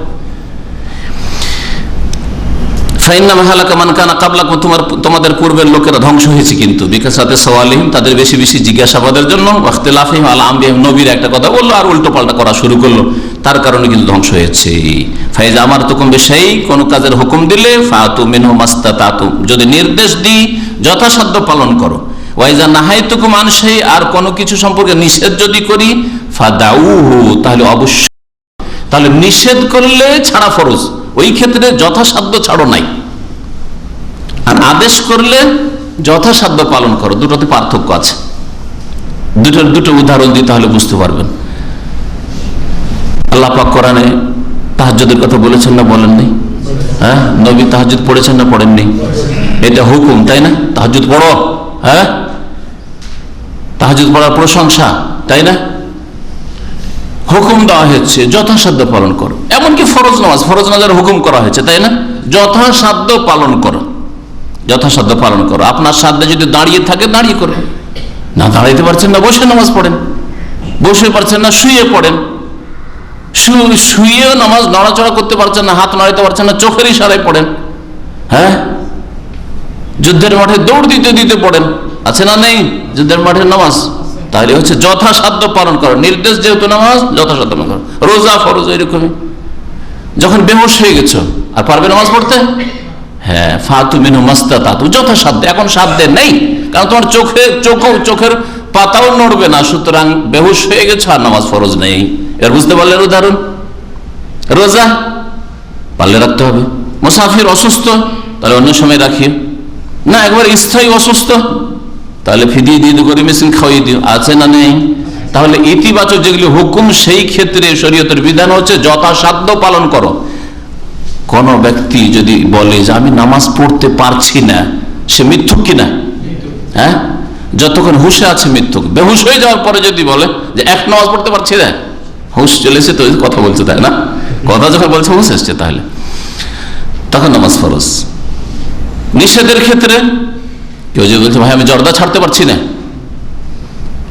তোমাদের পূর্বের লোকেরা ধ্বংস হয়েছে কিন্তু বিকাশাতে সওয়ালিহিম, তাদের বেশি বেশি জিজ্ঞাসাবাদের জন্য, ইখতিলাফিহিম আলা আমবিহিম, নবীর একটা কথা বললো আর উল্টো পাল্টা করা শুরু করলো, তার কারণে কিন্তু ধ্বংস হয়েছে। ফাইজা আমারতুকুম বিশাইইন, কোন কাজের হুকুম দিলে ফাতু মিনহু মাস্তাতাতুম, যদি নির্দেশ দিই যথাসাধ্য পালন করো। ওয়াইজা নাহাইতুকুম আন শাইইন, আর কোনো কিছু সম্পর্কে নিষেধ যদি করি ফাদাউহু, তাহলে অবশ্যই, তাহলে নিষেধ করলে ছাড়া ফরজ, ওই ক্ষেত্রে যথাসাধ্য ছাড়ো নাই, আর আদেশ করলে যথাসাধ্য পালন করো, দুটোতে পার্থক্য আছে। দুটো উদাহরণ দিই তাহলে বুঝতে পারবেন। আল্লাহ পাক কোরআনে তাহাজ্জুদের কথা বলেছেন না বলেননি? হ্যাঁ, নবী তাহাজ্জুদ পড়েছেন না পড়েননি? এটা হুকুম, তাই না? তাহাজ্জুদ পড়ো, হ্যাঁ, তাহাজ্জুদ পড়ার প্রশংসা, তাই না? হুকুম দেওয়া হয়েছে যথাসাধ্য পালন করো, এমনকি ফরজ নামাজের হুকুম করা হয়েছে, তাই না? যথাসাধ্য পালন করো, যথাসাধ্য পালন করো। আপনার সাধ্যে যদি দাঁড়িয়ে থাকে দাঁড়িয়ে করো, না দাঁড়াইতে পারছেন না বসে নামাজ পড়েন, বসে পারছেন না শুয়ে পড়েন, শুয়েও নামাজ নড়াচড়া করতে পারছেন না, হাত নাড়াইতে পারছেন না, চোখের ইশারায় পড়েন। হ্যাঁ, যুদ্ধের মাঠে দৌড় দিতে দিতে পড়েন, আছে না নেই যুদ্ধের মাঠের নামাজ? তাহলে হচ্ছে যথাসাধ্য পালন করো, নির্দেশ যেহেতু নামাজ যথাসাধ্য পালন করো। রোজা ফরজ এরকমই, যখন বেহুশ হয়ে গেছো আর পারবে নামাজ পড়তে, হ্যাঁ, ফাতু মিনহু মাস্তাতাতু, যথাসাধ্য, এখন সাধ্যে নেই, কারণ তোমার চোখের পাতাও নড়বে না, সুতরাং বেহুশ হয়ে গেছো আর নামাজ ফরজ নেই। এর বুঝতে পারলেন উদাহরণ? রোজা পারলে রাখতে হবে, মুসাফির অসুস্থ তাহলে অন্য সময় রাখিও, না একবার স্থায়ী অসুস্থ তাহলে ফিদিয়ে দিয়ে করে মেশিন খাওয়িয়ে দিও, আছে না নেই? তাহলে ইতিবাচক যেগুলি হুকুম সেই ক্ষেত্রে শরীয়তের বিধান হচ্ছে যথাসাধ্য পালন করো। কোন ব্যক্তি যদি বলে যে আমি নামাজ পড়তে পারছি না, সে মিথ্যুক কিনা? হ্যাঁ, যতক্ষণ হুশে আছে মিথ্যুক। বেহুশ হয়ে যাওয়ার পরে যদি বলে যে এক নামাজ পড়তে পারছি না, হুশ চলেছে তো কথা বলছে, তাই না? কথা যখন বলছে হুশ এসছে, তাহলে তখন নামাজ ফরজ। নিষেধের ক্ষেত্রে কেউ যদি বলছে ভাই আমি জর্দা ছাড়তে পারছি না,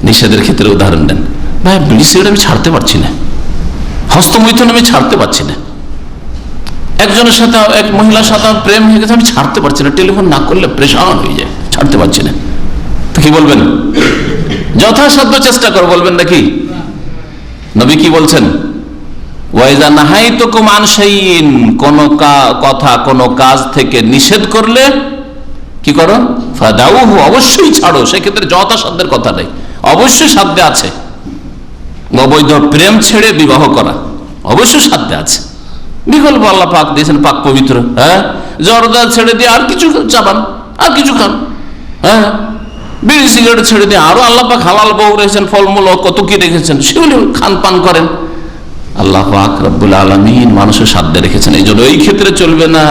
নিষেধের ক্ষেত্রে উদাহরণ দেন, ভাই বিড়ি সিগারেট আমি ছাড়তে পারছি না, হস্তমৈথুন আমি ছাড়তে পারছি না, একজনের সাথে এক মহিলার সাথে প্রেম হয়ে গেছে, আমি ছাড়তে পারছি না, টেলিফোন না করলে প্রেশান হয়ে যায়, ছাড়তে পারছি না, তো কি বলবেন? যথাসাধ্য চেষ্টা করো, বলবেন নাকি? নবী কি বলছেন? ওয়াইজা নাহাইতুকুম আন শাইইন, কোন কথা কোন কাজ থেকে নিষেধ করলে কি করো? ফাদাউহু, অবশ্যই ছাড়ো। সেক্ষেত্রে যথাসাধ্যের কথা নেই, অবশ্যই সাধ্যে আছে। অবৈধ প্রেম ছেড়ে বিবাহ করা অবশ্যই সাধ্যে আছে। বিকল্প আল্লাহ পাক দিয়েছেন, পাক পবিত্র। হ্যাঁ, জর্দা ছেড়ে দিয়ে আর কিছু চাবান, আর কিছু খান। হ্যাঁ, বিড়ি সিগারেট ছেড়ে দিয়ে আরো আল্লাহ পাক হালাল বউ রেখেছেন, ফলমূল কত কি রেখেছেন, সেগুলো খান পান করেন। আল্লাহ পাক রব্বুল আলামিন মানুষের সাধ্যে রেখেছেন। এই জন্য এই ক্ষেত্রে চলবে না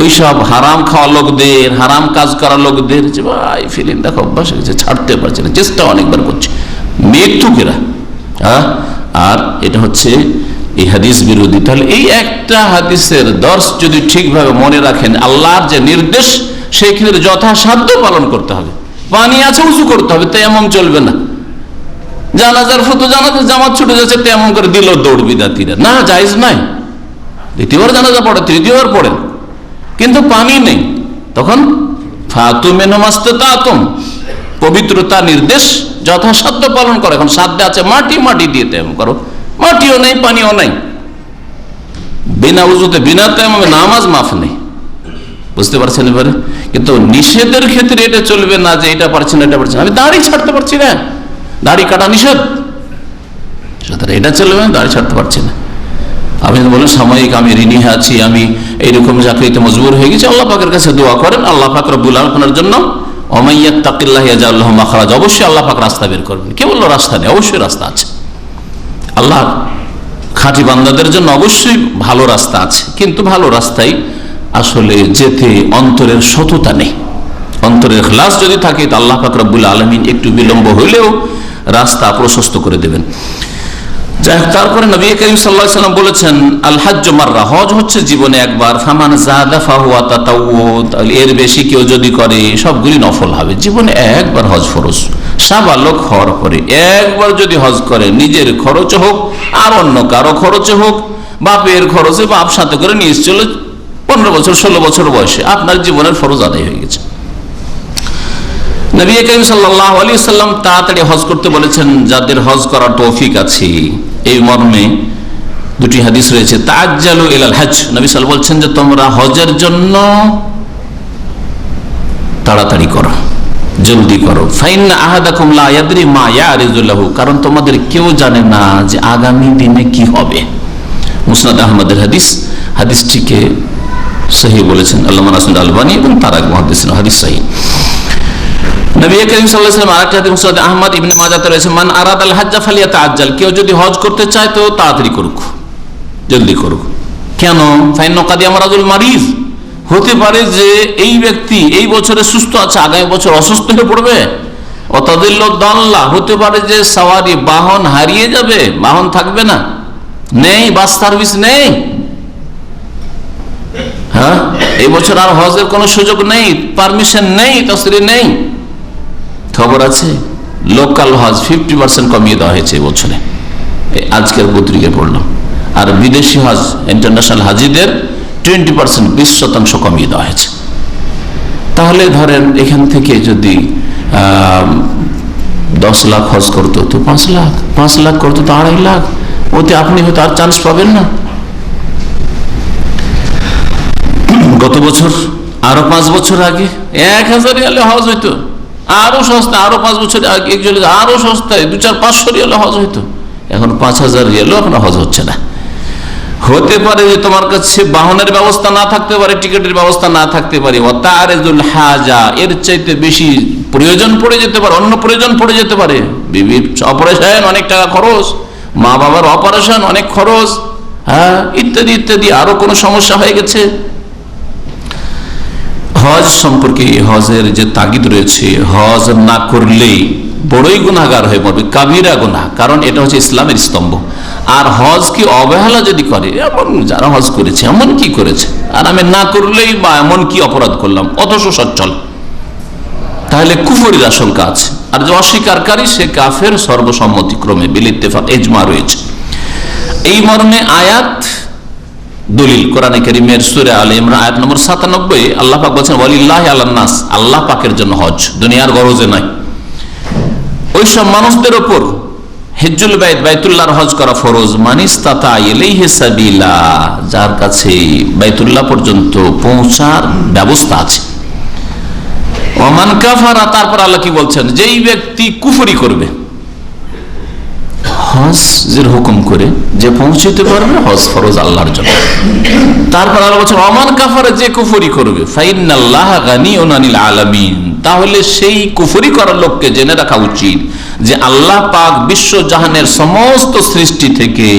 ওইসব হারাম খাওয়া লোকদের, হারাম কাজ করা লোকদের যে ভাই ফিলিং দেখো অভ্যাস হয়েছে, ছাড়তে পারছে না, চেষ্টা অনেকবার করছে, মৃত্যুকেরা। হ্যাঁ, আর এটা হচ্ছে এই হাদিস বিরোধী। তাহলে এই একটা হাদিসের দর্শ যদি ঠিকভাবে মনে রাখেন, আল্লাহর যে নির্দেশ সেই ক্ষেত্রে যথাসাধ্য পালন করতে হবে। পানি আছে, উঁচু করতে হবে, তেমন চলবে না। জানাজার ফটো, জানাজার জামাত ছুটে যাচ্ছে, তেমন করে দিল দৌড় বিদাতিরা, না, জায়েজ নাই। দ্বিতীয়বার জানাজা পড়ে, তৃতীয়বার পড়েন, কিন্তু পানি নেই, তখন ফাতু মিনহু মাসতাতাতুম, পবিত্রতা নির্দেশ যথাসাধ্য পালন করো। এখন সাধ্যে আছে মাটি, মাটি দিয়ে তেমন করো, মাটিও নেই, পানিও নেই, বিনা উযুতে বিনা তায়াম্মুমে নামাজ মাফ নেই। বুঝতে পারছেন এবারে? কিন্তু নিষেধের ক্ষেত্রে এটা চলবে না যে এটা পারছি না, এটা পারছি না, আমি দাড়ি ছাড়তে পারছি না, দাড়ি কাটা নিষেধ, সুতরাং এটা চলবে না, দাড়ি ছাড়তে পারছি না। আপনি বলেন সাময়িক আমি ঋণী আছি, আমি এইরকম চাকরিতে মজবুর হয়ে গেছি, আল্লাহ পাকের কাছে দোয়া করেন, আল্লাহ পাক রব্বুল আলামিন আপনার জন্য ওমাইয়াত্তাকিল্লাহ ইয়াজআল লাহু মাখরাজ, অবশ্যই আল্লাহ পাক রাস্তা বের করবেন। কে বললো রাস্তা নেই? অবশ্যই রাস্তা আছে। আল্লাহ খাঁটি বান্দাদের জন্য অবশ্যই ভালো রাস্তা আছে, কিন্তু ভালো রাস্তায় আসলে যেতে অন্তরের সততা নেই। অন্তরের ইখলাস যদি থাকে তো আল্লাহ পাক রব্বুল আলামিন একটু বিলম্ব হইলেও রাস্তা প্রশস্ত করে দেবেন। যাই হোক, তারপরে নবী করিম সাল্লাল্লাহু আলাইহি ওয়াসাল্লাম বলেছেন, আল হাজ্জু মাররা, হজ হচ্ছে জীবনে একবার, ফামান যাদা ফাহুয়া তাতাওয়্যু, এর বেশি কেউ যদি করে সবগুলি নফল হবে। জীবনে একবার হজ ফরজ, সাবালক হওয়ার পরে একবার যদি হজ করে, নিজের খরচে হোক আর অন্য কারো খরচে হোক, বাপের খরচে, বাপ সাথে করে নিয়ে চল, 15 বছর 16 বছর বয়সে আপনার জীবনের ফরজ আদায় হয়ে গেছে। নবী করিম সাল্লাল্লাহু আলাইহি ওয়াসাল্লাম তাড়াতাড়ি হজ করতে বলেছেন যাদের হজ করার তৌফিক আছে। এই মর্মে দুটি হাদিস রয়েছে, তাআজ্জালু ইলাল হজ, নবী সাল্লাল্লাহু বলছেন যে তোমরা হজের জন্য তাড়াতাড়ি করো, জলদি করো। ফাইন্না আহাদাকুম লা ইয়াদরি মা ইয়ারিজু লাহু, কারণ তোমাদের কেউ জানে না যে আগামী দিনে কি হবে। মুসনাদ আহমদের হাদিস, হাদিসটিকে সহিহ বলেছেন আল্লামা নাসির আলবানী এবং তার এক মুহাদ্দিসিন, হাদিস সহিহ। নবী করিম সাল্লাল্লাহু আলাইহি ওয়াসাল্লাম আরেকটা হাদিস মুসনাদ আহমদ ইবনে মাজাহতে রয়েছে, মান আরাদাল হজ্জা ফালিয়াতাআজ্জাল, কেউ যদি হজ করতে চায় তো তাড়াতাড়ি করুক, জলদি করুক। কেন? ফাইন্না কাদিয়া মারাদুল মারিজ, হতে পারে যে এই ব্যক্তি এই বছরে সুস্থ আছে, আগামী বছর অসুস্থ হয়ে পড়বে। অতাদিল্লু দাল্লা, হতে পারে যে সাওয়ারি বাহন হারিয়ে যাবে, বাহন থাকবে না, নেই, বাস সার্ভিস নেই। হ্যাঁ, এই বছর আর হজের কোনো সুযোগ নেই, পারমিশন নেই, তাসরি নেই। খবর আছে লোকাল হজ 50% কমিয়ে দেওয়া হয়েছে এবছরে, আজকের পত্রিকায় পড়লাম। আর বিদেশি হজ, ইন্টারন্যাশনাল হাজিদের 20%, 20% কমিয়ে দেওয়া হয়েছে। তাহলে ধরেন এখান থেকে যদি 10 লাখ হজ করতো তো 5 লাখ, 5 লাখ করতো তো 2.5 লাখ, ওতে আপনি হয়তো আর চান্স পাবেন না। গত বছর আরো 5 বছর আগে 1000 রিয়ালে হজ হইতো, আরো সস্তা, আরো 5 বছর আগে আরো সস্তায় 200-500 রিয়ালে হজ হইতো। এখন 5000 রিয়ালেও এখন হজ হচ্ছে না। হতে পারে যে তোমার কাছে বাহনের ব্যবস্থা না থাকতে পারে, টিকিটের ব্যবস্থা না থাকতে পারে, ওয়াতারিজুল হাজা, এর চাইতে বেশি প্রয়োজন পড়ে যেতে পারে, অন্য প্রয়োজন পড়ে যেতে পারে, বিবির অপারেশন অনেক টাকা খরচ, মা বাবার অপারেশন অনেক খরচ, হ্যাঁ, ইত্যাদি ইত্যাদি, আরো কোনো সমস্যা হয়ে গেছে। হজ সম্পর্কে হজের যে তাগিদ রয়েছে, হজ না করলেই বড়ই গুনাহগার হয়ে পড়বে, কাবিরা গুনাহ, কারণ এটা হচ্ছে ইসলামের স্তম্ভ। আর হজ কি অবহেলা যদি করে, এমন যারা হজ করেছে এমন কি করেছে, আর আমি না করলেই বা এমন কি অপরাধ করলাম, অথচ সচ্ছল, তাহলে কুফরির আশঙ্কা আছে। আর যে অস্বীকারী সে কাফের সর্বসম্মতিক্রমে, বিল ইত্তেফাক, ইজমা রয়েছে। এই মর্মে আয়াত দলিল কোরআনে কারীমের সূরা আলে ইমরান আয়াত নম্বর 97, আল্লাহ পাক বলেছেন ওয়ালিল্লাহি আলান নাস, আল্লাহ পাকের জন্য হজ, দুনিয়ার গরজে নয়। ওই সব মানুষদের উপর হিজ্জুল বাইত, বাইতুল্লাহর হজ করা ফরজ, মানিস্তাতা ইলাইহি সাবিলা, যার কাছে বাইতুল্লাহ পর্যন্ত পৌঁছার ব্যবস্থা আছে। ওমান কাফারা, তারপর আল্লাহ কি বলছেন, যেই ব্যক্তি কুফরি করবে, হজের হুকুম করে যে পৌঁছতে পারবে, হজ ফরজ আল্লাহর জন্য। তারপর আল্লাহ বলছেন ওমান কাফারা, যে কুফরি করবে, ফাইন্নাল্লাহা গানিয়ুন আনিল আলামিন, তাহলে সেই কুফরি করার লোককে জেনে রাখা উচিত যে আল্লাহ পাক বিশ্ব জাহানের সমস্ত সৃষ্টি থেকে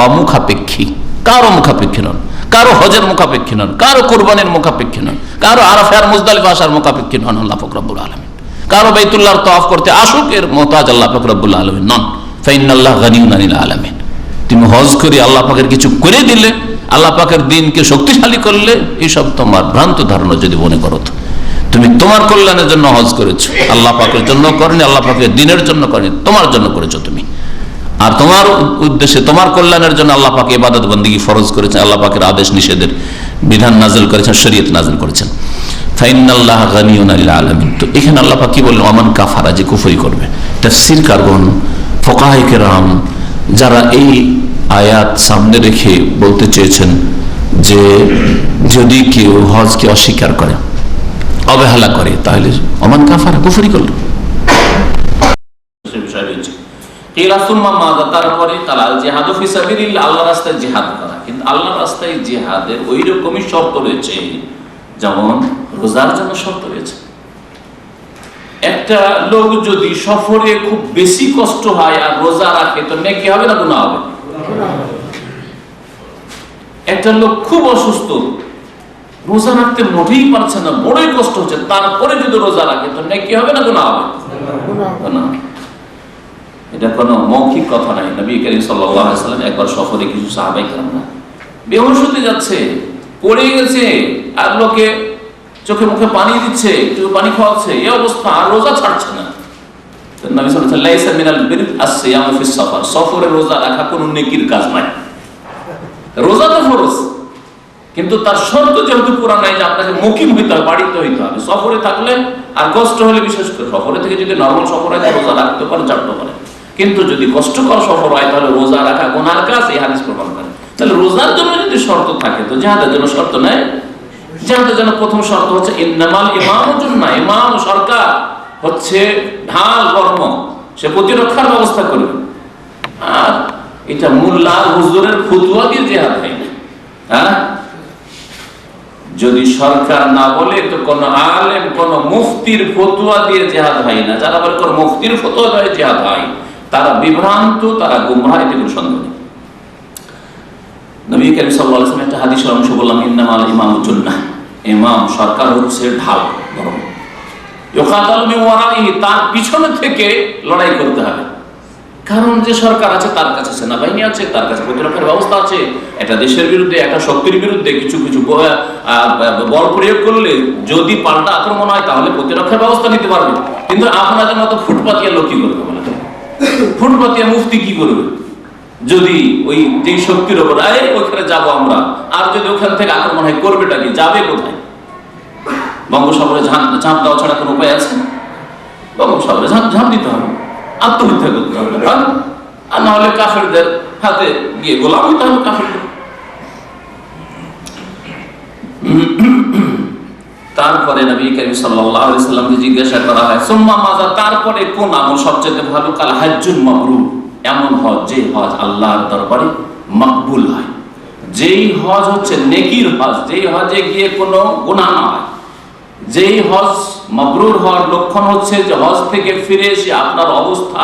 অমুখাপেক্ষী, কারো মুখাপেক্ষী নন, কারো হজের মুখাপেক্ষী নন, কারো কুরবানির মুখাপেক্ষী নন, কারো আরাফা আর মুজদালিফা আসার মুখাপেক্ষী নন আল্লাহ পাক রব্বুল আলামিন, কারো বাইতুল্লাহর তাওয়াফ করতে আসুক এর মুহতাজ আল্লাহ পাক রব্বুল আলামিন নন। ফাইন্নাল্লাহা গানিয়ুন আনিল আলামিন, তুমি হজ করে আল্লাহ পাকের কিছু করে দিলে, আল্লাহ পাকের দিনকে শক্তিশালী করলে, এইসব তোমার ভ্রান্ত ধারণা যদি মনে করো, তুমি তোমার কল্যাণের জন্য হজ করেছো, আল্লাহ পাকের জন্য করনি, আল্লাহ পাকের দিনের জন্য করনি, তোমার জন্য করেছো তুমি। আর তোমার উদ্দেশ্যে, তোমার কল্যাণের জন্য আল্লাহ পাক ইবাদত বন্দেগী ফরজ করেছেন, আল্লাহ পাকের আদেশ নিষেধের বিধান নাযিল করেছেন, শরীয়ত নাযিল করেছেন। ফাইন্নাল্লাহা গানিয়ুন আনিল আলামিন, তো এখানে আল্লাহ পাক কি বললেন, ওমান কাফারা, যে কুফরি করবে। তাফসীরকারগণ, ফুকাহায়ে কেরাম যারা এই আয়াত সামনে রেখে বলতে চেয়েছেন যে যদি কেউ হজকে অস্বীকার করে, অবহেলা করে, তাহলে ওমান কাফারা, কুফরি করল। তারপরে আল্লাহর রাস্তায় জিহাদ করা, কিন্তু আল্লাহর রাস্তায় জিহাদের ওই রকমই শর্ত রয়েছে যেমন রোজার জন্য শর্ত রয়েছে। একটা লোক যদি সফরে খুব বেশি কষ্ট হয় আর রোজা রাখে, তো নেকি হবে না গুনাহ হবে? একটা লোক খুব অসুস্থ, রোজা রাখতে মোটেই পারছে না, বড়ই কষ্ট হচ্ছে, তারপরে যদি রোজা রাখে, তো নেকি হবে না গুনাহ হবে? এটা কোনো মৌখিক কথা নাই। নবী করিম সাল্লাল্লাহু আলাইহি ওয়াসাল্লাম একবার সফরে কিছু সাহাবায়ে কেরামরা বেহুশ হতে যাচ্ছে, পড়ে গেছে, আর লোকে চোখে মুখে পানি দিচ্ছে, একটু পানি খাওয়াচ্ছে, এই অবস্থা, আর রোজা ছাড়ছে না। নবী সাল্লাল্লাহু আলাইহি ওয়াসাল্লাম লাইসা মিনাল বির আস-সিয়ামু ফিস সফর, সফরে রোজা রাখা কোনো নেকির কাজ নয়। রোজা তো ফরজ, কিন্তু তার শর্ত যেহেতু পুরা নাই যে আপনাকে মুকিম হইতে হবে, বাড়িতে হইতে হবে। সফরে থাকলে আর কষ্ট হলে, বিশেষ করে সফরে থেকে যদি নরমাল সফর হয়, রোজা রাখতে পারে, ছাড়তে পারে, কিন্তু যদি কষ্টকর সফর হয় তাহলে রোজা রাখা গুনার কাজ, এই হাদিস প্রমাণ করে। তাহলে রোজার জন্য যদি শর্ত থাকে, তো জিহাদের জন্য শর্ত নেই। জিহাদের জন্য প্রথম শর্ত হচ্ছে ইন্নামাল ইমামু জুন্নাহ, ইমাম সরকার হচ্ছে ঢাল কর্ম, সে প্রতিরক্ষার ব্যবস্থা করবে। আর এটা মোল্লা হুজুরের ফতোয়া দিয়ে জিহাদ হয় না। হ্যাঁ, যদি সরকার না বলে, তো কোন আলেম, কোন মুফতির ফতোয়া দিয়ে জিহাদ হয় না। যারা বলে কোন মুফতির ফতোয়া দিয়ে জিহাদ হয়, তারা বিভ্রান্ত, তারা গুমরাহ, এতে কোনো সন্দেহ নেই। নবী করিম সাল্লাল্লাহু আলাইহি ওয়াসাল্লাম একটা হাদিসের অংশ বললাম, ইন্নামাল ইমামু জুন্নাহ, ইমাম সরকার হচ্ছে ঢাল গরম, ইউকাতালু মিন ওয়ারাইহি, তার পিছনে থেকে লড়াই করতে হবে। কারণ যে সরকার আছে, তার কাছে সেনাবাহিনী আছে, তার কাছে প্রতিরক্ষার ব্যবস্থা আছে। একটা দেশের বিরুদ্ধে, একটা শক্তির বিরুদ্ধে কিছু কিছু বল প্রয়োগ করলে যদি পাল্টা আক্রমণ হয়, তাহলে প্রতিরক্ষার ব্যবস্থা নিতে পারবে। কিন্তু আপনাদের মতো ফুটপাতিয়া লোক কি করবে? বলে ফুটপাতিয়া মুফতি কি করবে? যদি ওই যে শক্তির ওপর ওইখানে যাবো আমরা, আর যদি ওখান থেকে আক্রমণ হয়, করবেটা কি? যাবে কোথায়? বঙ্গোপসাগরে ঝাঁপ দেওয়া ছাড়া কোনো উপায় আছে? বঙ্গোপসাগরে ঝাঁপ দিতে হবে, আত্মহত্যা করতে হবে, আর না হলে কাফেরদের হাতে গিয়ে গোলাম হইতে হবে কাফেরদের। তারপরে নবী করিম সাল্লাল্লাহু আলাইহি ওয়াসাল্লামকে জিজ্ঞাসা করা হয়, সুম্মা মাযা, তারপরে কোন আমল সবচেয়ে ভালো? কাল হাজ্জুন মাবরুর, এমন হজ যে হজ আল্লাহর দরবারে মকবুল হয়, যেই হজ হচ্ছে নেকির হজ, যেই হজে গিয়ে কোনো গুনাহ না হয়, যেই হজ মাবরুর হওয়ার লক্ষণ হচ্ছে যে হজ থেকে ফিরে এসে আপনার অবস্থা,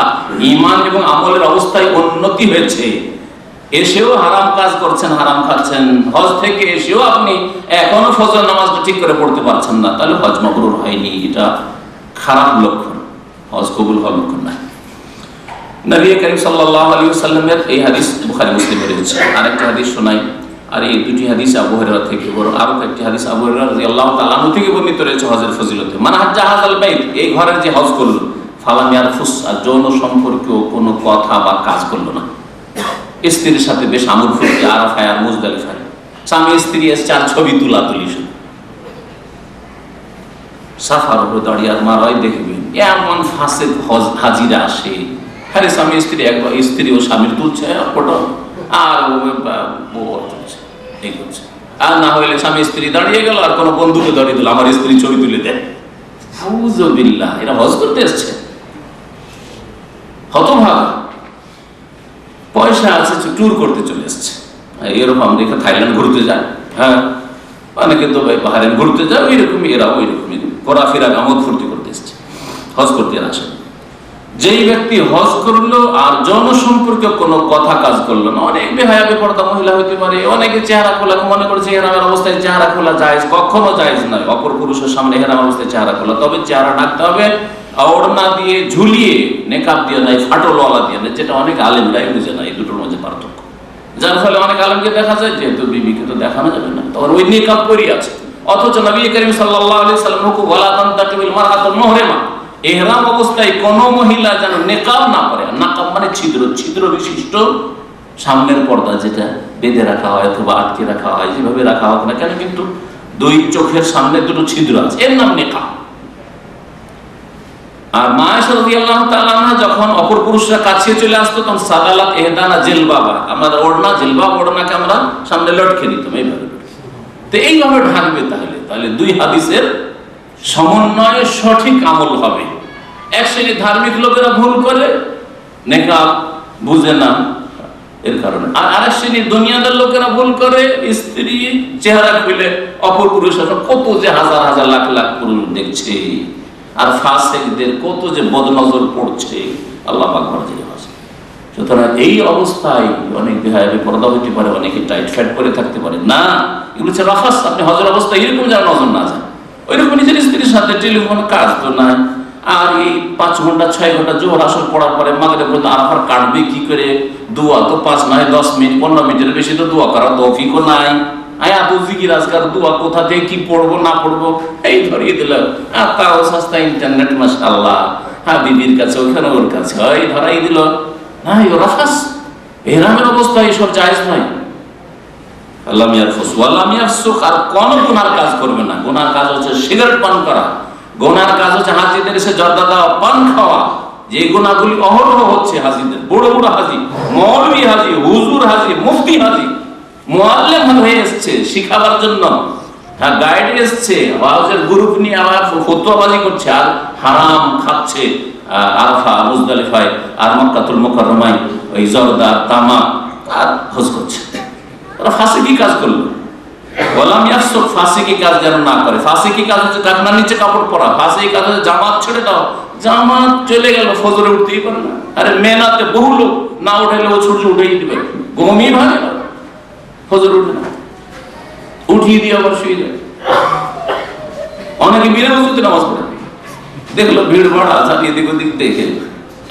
ঈমান এবং আমলের অবস্থায় উন্নতি হয়েছে, এসেও হারাম কাজ করছেন, হারাম খাচ্ছেন, হজ থেকে এসেও আপনি এখনো ফজর নামাজটা ঠিক করে পড়তে পারছেন না, তাহলে হজ মাবরুর হয়নি। এটা খারাপ লক্ষণ, হজ কবুল হওয়ার লক্ষণ না। নবী করিম সাল্লাল্লাহু আলাইহি ওয়াসাল্লামের এই হাদিস বুখারী মুসলিমে রয়েছে। আরেকটা হাদিস শোনাই, আর এই দুটি হাদিস আবু হুরায়রা থেকে, বরং আরো একটি হাদিস আবু হুরায়রা রাদিয়াল্লাহু তাআলা আনহু থেকে বর্ণিত রয়েছে হজের ফজিলতে। মান হাজ্জা হাযাল বাইত, এই ঘরের যে হজ করলো, ফালাম ইয়ারফুস, আর যৌন সম্পর্কেও কোনো কথা বা কাজ করলো না, স্ত্রীর সাথে বেশ আমল ফুর্তি, আরাফায় আর মুজদালিফায় স্বামী স্ত্রী এসে চার ছবি তুলাতুলি, শুধু সাফার উপরে দাঁড়িয়ে আর মারাই দেখবেন এমন ফাঁসে হাজিরা আসে, আরে স্বামী স্ত্রী, একবার স্ত্রী ও স্বামীর তুলছে ফটো, আর বউ তুলছে, এই করছে, আর না হইলে স্বামী স্ত্রী দাঁড়িয়ে গেল আর কোনো বন্ধুকে ধরিয়ে দিল, আমার স্ত্রী ছবি তুলে দেয়। আউযুবিল্লাহ, এরা হজ করতে এসছে, হতভাগা, পয়সা আছে, ট্যুর করতে চলে এসছে। এরকম আমরা থাইল্যান্ড ঘুরতে যায়, হ্যাঁ, অনেকে দুবাই বাহারেন ঘুরতে যায়, ওইরকমই এরাও ওইরকমই ঘোরাফেরা আমোদ ফুর্তি করতে এসছে, হজ করতে আসে। যেই ব্যক্তি হজ করলো আর জনসম্পর্কে কোনো কথা কাজ করলো না, অনেক বেহায়া বেপরদা মহিলা হইতে পারে, অনেকে চেহারা খোলা মনে করছে হেরামের অবস্থায় চেহারা খোলা জায়েজ, কখনো জায়েজ নয় অপর পুরুষের সামনে হেরাম অবস্থায় চেহারা খোলা। তবে চেহারা ঢাকতে হবে ওড়না দিয়ে, ঝুলিয়ে, নেকাব দিয়ে নাই, ফাটলওয়ালা দিয়ে নাই, যেটা অনেক আলেমরাই বুঝে না এই দুটোর মধ্যে পার্থক্য। যার ফলে অনেক আলেমকে দেখা যায় যেহেতু বিবিকে তো দেখানো যাবে না, তখন ওই নেকাব পরি আছে। অথচ নবী করিম সাল্লাল্লাহু আলাইহি সাল্লাম হুকুম ওয়ালা তানতাকিবিল মারআতুল মুহরিমা, ইহরাম অবস্থায় কোন মহিলা যেন নেকাব না পরে। নাকাব মানে ছিদ্র, ছিদ্র বিশিষ্ট সামনের পর্দা, যেটা বেঁধে রাখা হয় অথবা আটকে রাখা হয়, যেভাবে রাখা হোক না কেন, কিন্তু দুই চোখের সামনে দুটো ছিদ্র আছে, এর নাম নেকাব। আর মা আয়েশা রাদিয়াল্লাহু তাআলা আনহা যখন অপর পুরুষরা কাছে চলে আসতো তখন সাদালাত ইহদানা জিলবাবা, আমরা ওড়না, জিলবাব ওড়নাকে আমরা সামনে লটকে দিতাম এইভাবে। তো এইভাবে ঢাকবে, তাহলে দুই হাদিসের সমন্বয়ে সঠিক আমল হবে। এক শ্রেণীর ধার্মিক লোকেরা ভুল করে, নেকাব বুঝে না এর কারণে, আর আরেক শ্রেণীর দুনিয়াদার লোকেরা ভুল করে, স্ত্রী চেহারা খুলে অপর পুরুষের কত যে হাজার হাজার লাখ লাখ পুরুষ দেখছে, আর ফাসিকদের কত যে বদনজর পড়ছে, আল্লাহ পাক ভালো আছে। সুতরাং এই অবস্থায় অনেক বেহায়া বেপরদা হইতে পারে, অনেকে টাইট ফ্যাট করে থাকতে পারে না, এগুলো হচ্ছে রাফাস। আপনি হজের অবস্থায় এরকম যেন নজর না যায়, ওইরকম নিজের স্ত্রীর সাথে টেলিফোন কাজ তো নাই, আর এই 5 ঘন্টা 6 ঘন্টা জোহর আসর পড়ার পরে মাগরিব পর্যন্ত আরাফার কাটবে কি করে? দোয়া তো 5 নয় 10 মিনিট 15 মিনিটের বেশি তো দোয়া করার তৌফিকও নাই। আয়াত জিকির আজকার দোয়া কোথা থেকে কি পড়বো না পড়বো এই ধরিয়ে দিল, আর তাও সস্তা ইন্টারনেট, মাশাআল্লাহ, হ্যাঁ, বিবির কাছে ওখানে ওর কাছে এই ধরাই দিল। না, রাফাস, ইহরামের অবস্থায় এসব জায়েজ নয়। আল্লাহ ইয়ারফুস ওয়ালাম ইয়াফসুক, আর কোন গুনার কাজ করবে না। গুনার কাজ হচ্ছে সিগারেট পান করা, গুনার কাজ হচ্ছে হাজিদের এসে জর্দা দেওয়া, পান খাওয়া, যে গুনাহগুলি অহরহ হচ্ছে হাজিদের, বড় বড় হাজি, মৌলভী হাজি, হুজুর হাজি, মুফতি হাজি, মুআল্লিম হয়ে এসছে শিখাবার জন্য, হ্যাঁ, গাইড এসছে, ওয়াজের গ্রুপ নিয়ে আবার ফতোয়াবাজি করছে, আর হারাম খাচ্ছে আরাফা, মুজদালিফায়, আর মক্কাতুল মুকাররমায় ওই জর্দা, তামাক, আর হজ করছে। ওরা ফাসিকি কাজ করলো। ওয়ালাম ইয়াফসুক, ফাসিকি কাজ যেন না করে। ফাসিকি কাজ হচ্ছে টাকনার নিচে কাপড় পরা, ফাসিকি কাজ হচ্ছে জামাত ছেড়ে দাও, জামাত চলে গেল, ফজরে উঠতেই পারে না। আরে মেনাতে বহু লোক না উঠাইলে ও সূর্য উঠেই দিবে, ঘুমিয়ে ভাগে না, ফজর উঠে না, উঠিয়ে দিয়ে আবার শুয়ে যায়। অনেকে বিনা ওযুতে নামাজ পড়ে, দেখলো ভিড় ভাড়া আছে এদিক ওদিক দেখে,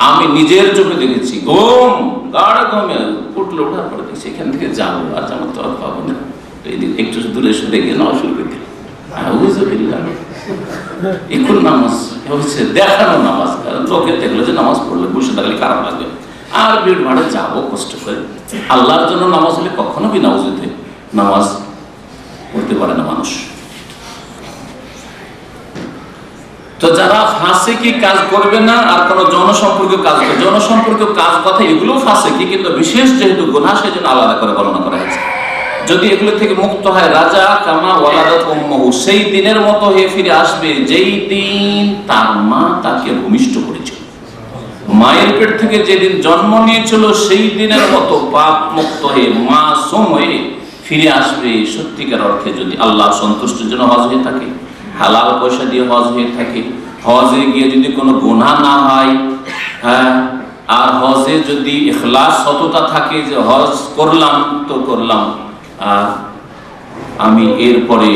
আমি নিজের চোখে দেখেছি, ঘুম গাঢ় ঘুমে উঠলো, ওঠার পরে দেখছি এখান থেকে যাবো, আর জামাত তো আর পাবো না, একটু দূরে সরে গিয়ে নামাজ শুরু করে দিল। এখন নামাজ হচ্ছে দেখানো নামাজ, কারণ লোকে দেখলো যে নামাজ পড়লে বসে থাকলে খারাপ লাগবে, আর ভিড় ভাড়ে যাবো কষ্ট করে। আল্লাহর জন্য নামাজ হলে কখনো বিনা ওযুতে নামাজ পড়তে পারে না মানুষ। তো যারা ফাসিকি কাজ করবে না, আর কোন জনসম্পর্কীয় কাজ করবে, জনসম্পর্কীয় কাজ কথা এগুলো ফাসিকি, কিন্তু বিশেষ যেহেতু গুনাহ সেজন্য আলাদা করে বর্ণনা করা হয়েছে। যদি এগুলো থেকে মুক্ত হয়, রাজা কামা ওয়ালাদাত উম্মুহু, সেই দিনের মতো হয়ে ফিরে আসবে যেই দিন তার মা তাকে ভূমিষ্ঠ করেছিল। মায়ের পেট থেকে যেদিন জন্ম নিয়েছিল সেই দিনের মতো পাপ মুক্ত হয়ে মাসুম হয়ে ফিরে আসবে। সত্যিকার অর্থে যদি আল্লাহ সন্তুষ্টির জন্য হজ হয়ে থাকে, হালাল পয়সা দিয়ে হজ হয়ে থাকে, হজে গিয়ে যদি কোনো গুনাহ না হয়, হ্যাঁ, আর হজে যদি ইখলাস সততা থাকে যে হজ করলাম তো করলাম, আর আমি এরপরে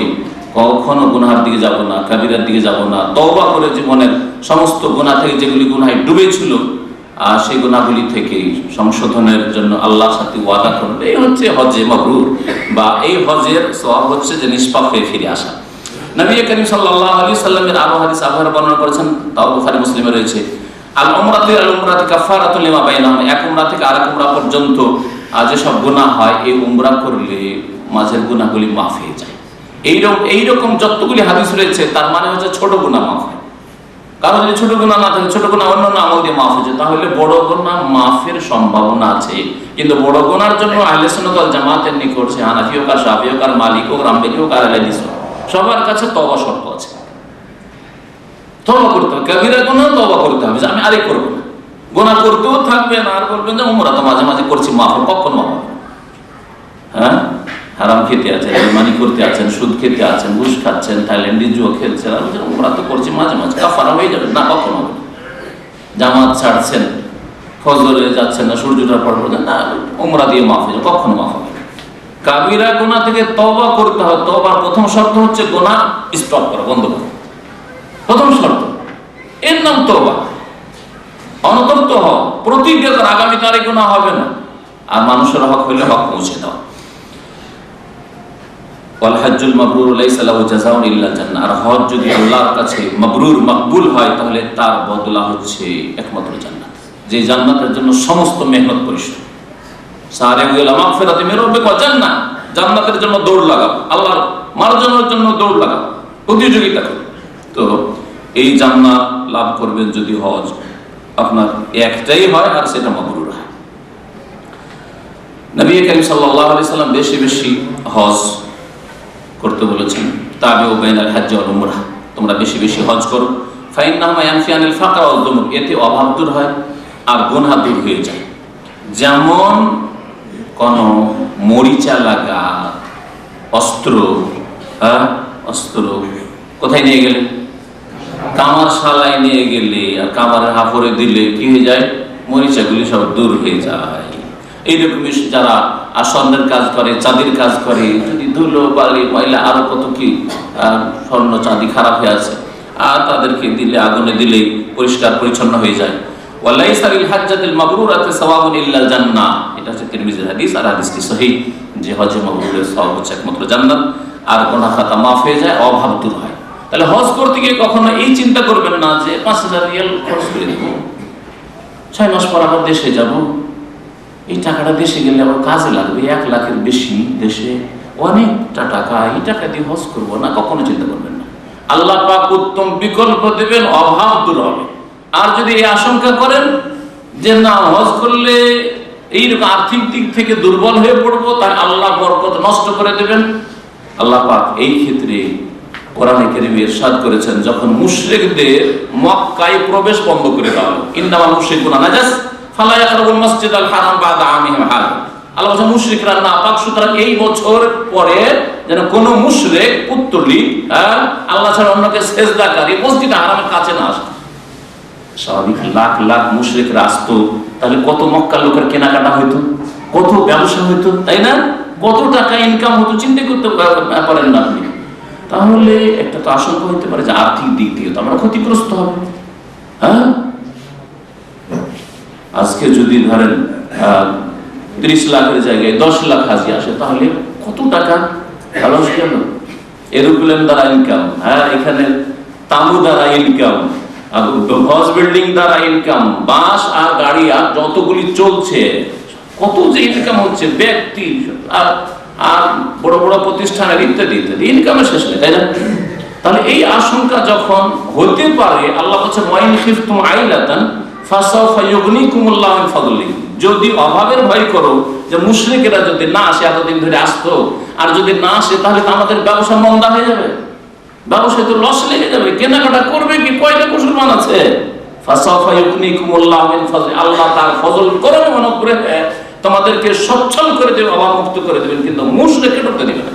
কখনো গুনাহের দিকে যাব না, কাবিরার দিকে যাব না, তওবা করে জীবনের সমস্ত গুনাহ থেকে যেগুলি গুনাহে ডুবেছিল আর সেই গুনাহগুলি থেকে সংশোধনের জন্য আল্লাহর সাথে ওয়াদা করবে। এই হচ্ছে হজে মাবরুর, বা এই হজের সওয়াব হচ্ছে যে নিষ্পাপ হয়ে ফিরে আসা। নবী করিম সাল্লাল্লাহু আলাইহি সাল্লামের আরো হাদিস আবহাওয়া বর্ণনা করেছেন, তাও বুখারী মুসলিমে রয়েছে, আল উমরাতু কাফারাতুল লিমা বাইনাহুম, এক উমরা থেকে আরেক উমরা পর্যন্ত যেসব গুনাহ হয় এই উমরা করলে মাঝের গুনাহগুলি মাফ হয়ে যায়। এইরকম যতগুলি হাদিস রয়েছে তার মানে হচ্ছে ছোট গুনাহ মাফ হয়, কারণ যদি ছোট গুনাহ না থাকে, ছোট গুনাহ অন্যান্য আমল দিয়ে মাফ হয়েছে, তাহলে বড় গুনাহ মাফের সম্ভাবনা আছে। কিন্তু বড় গুনার জন্য আহলে সুন্নাত ওয়াল জামাতের নিকট সে হানাফি হোক আর শাফি হোক আর মালিক হোক রামবেলি হোক আর আহলে হাদিস হোক, সবার কাছে তওবা শর্ত আছে। তওবা করতে হবে, কবিরা গুনাহ তওবা করতে হবে যে আমি আরে করব না। গুনাহ করতেও থাকবেন আর বলবেন যে উমরা তো মাঝে মাঝে করছি, মাফ হবে, কখনো মাফ হবে। হ্যাঁ, হারাম খেতে আছেন, বেঈমানি করতে আছেন, সুদ খেতে আছেন, ঘুষ খাচ্ছেন, থাইল্যান্ডে জুয়া খেলছেন, আর উমরা তো করছি মাঝে মাঝে, কাফারা হয়ে যাবে না, কখনো হবে না। জামাত ছাড়ছেন, ফজরে যাচ্ছেন না, সূর্যটার পর বলছেন না, উমরা দিয়ে মাফ হয়ে যাবে, কখনো মাফ হবে না। কাবিরা গুনাহ থেকে তওবা করতে হবে। তওবার প্রথম শর্ত হচ্ছে গুনাহ স্টপ করা, বন্ধ করা, প্রথম শর্ত। এর নাম তওবা। অনুতপ্ত হও, প্রতিজ্ঞা কর আগামী তারিখ গুনাহ হবে না। আর মানুষের হক হইলে হক পৌঁছে দাও। ওয়াল হজ্জুল মাবরুর লাইসা লাহু জাযাউন ইল্লা জান্নাহ। আর হজ যদি আল্লাহর কাছে মাবরুর, মাকবুল হয়, তাহলে তার বদলা হচ্ছে একমাত্র জান্নাত, যে জান্নাতের জন্য সমস্ত মেহনত পরিশ্রম। সারিউ ইলা মাগফিরাতি মির রাব্বিকুম ওয়া জান্নাহ, জান্নাতের জন্য দৌড় লাগাও, আল্লাহর মার্জনার জন্য দৌড় লাগাও, প্রতিযোগিতা করো। তো এই জান্নাত লাভ করবেন যদি হজ আপনার একটাই হয় আর সেটা মাবরুর হয়। নবী করিম সাল্লাল্লাহু আলাইহি সাল্লাম বেশি বেশি হজ করতে বলেছেন। তাবিউ বাইনাল হজ্জ ওয়াল উমরাহ, তোমরা বেশি বেশি হজ করো। ফাইন্নাহুমা ইয়ানফিয়ানিল ফাকর ওয়াল যুনুব, এতে অভাব দূর হয় আর গুনাহ দূর হয়ে যায়। যেমন কোন মরিচা লাগা অস্ত্র, অস্ত্র কোথায় নিয়ে গেলে, কামার শালায় নিয়ে গেলে আর কামারের হাফরে দিলে কি হয়ে যায়, মরিচাগুলি সব দূর হয়ে যায়। এইরকমই যারা স্বর্ণের কাজ করে, চাঁদির কাজ করে, যদি ধুলো বালি ময়লা আরো কত কি স্বর্ণ চাঁদি খারাপ হয়ে আছে, আর তাদেরকে দিলে, আগুনে দিলে পরিষ্কার পরিচ্ছন্ন হয়ে যায়। ওয়ালাইসা লিল হাজ্জাতিল মাবরুরাতি সাওয়াবুন ইল্লাল জান্নাহ, এটা হচ্ছে তিরমিজির হাদিস, আর হাদিসটি সহিহ, যে হজে মাবরুরের সওয়াব হচ্ছে একমাত্র জান্নাত, আর গুনাহ খাতা মাফ হয়ে যায়, অভাব দূর হয়। তাহলে হজ করতে গিয়ে কখনো এই চিন্তা করবেন না যে 5000 রিয়াল খরচ করে দেব, 6 মাস পর আবার দেশে যাব, এই টাকাটা দেশে গেলে আবার কাজে লাগবে, 1 লাখের বেশি দেশে অনেকটা টাকা, এই টাকা দিয়ে হজ করবো না, কখনো চিন্তা করবেন না। আল্লাহ পাক উত্তম বিকল্প দেবেন, অভাব দূর হবে। আর যদি এই আশঙ্কা করেন যে না হজ করলে এইরকম আর্থিক দিক থেকে দুর্বল হয়ে পড়বো, তাই আল্লাহ বরকত নষ্ট করে দেবেন, আল্লাহ পাক এই ক্ষেত্রে কোরআনে কারীমে ইরশাদ করেছেন, যখন মুশরিকদের মক্কায় প্রবেশ বন্ধ করে দেওয়া হলো, ইন্নামাল মুশরিকুনা নাজাস ফালা ইয়াকরাবুল মাসজিদাল হারাম বাদা আমিহিম হাযা। আল্লাহ বলেন মুশরিকরা নাপাক, সুতরাং এই বছর পরে যেন কোনো মুশরিক পুত্তলি আল্লাহ ছাড়া অন্যকে সিজদাকারী মসজিদে হারামের কাছে না আসে। স্বাভাবিক লাখ লাখ মুশরিকরা আসতো, তাহলে কত মক্কার লোকের কেনাকাটা হইতো, কত ব্যবসা হইতো, তাই না? কত টাকা ইনকাম হতো, চিন্তা করতে পারেন না আপনি। তাহলে একটা তো আশঙ্কা হইতে পারে যে আর্থিক দিক দিয়ে তো আমরা ক্ষতিগ্রস্ত হব। হ্যাঁ, আজকে যদি ধরেন 30 লাখের জায়গায় 10 লাখ হাজি আসে, তাহলে কত টাকা খরচ গেল। এরোপ্লেন দ্বারা ইনকাম, হ্যাঁ, এখানে তাঁবু দ্বারা ইনকাম, হজ বিল্ডিং দ্বারা ইনকাম, বাস আর গাড়ি আর যতগুলি চলছে, কত যে ইনকাম হচ্ছে ব্যক্তি আর বড় বড় প্রতিষ্ঠানের ইত্যাদি ইত্যাদি, ইনকামের শেষ নেই, তাই না? তাহলে এই আশঙ্কা যখন হতে পারে, আল্লাহ বলছেন ওয়াইন খিফতুম আইলাতান ফাসাওফা ইউগনিকুমুল্লাহু মিন ফাদলিহি, যদি অভাবের ভয় করো যে মুশরিকেরা যদি না আসে, এতদিন ধরে আসতো, আর যদি না আসে তাহলে তো আমাদের ব্যবসা মন্দা হয়ে যাবে, ব্যবসায় তো লস লেগে যাবে, কেনাকাটা করবে কি, কয়টা মুসলমান আছে? ফাসাওফা ইউগনিকুমুল্লাহু মিন ফাদলিহি, আল্লাহ তার ফজল করে মনে করে তোমাদেরকে সচ্ছল করে দেবেন, অভাব মুক্ত করে দেবেন, কিন্তু মুশরিককে ঢুকতে দিবেন না।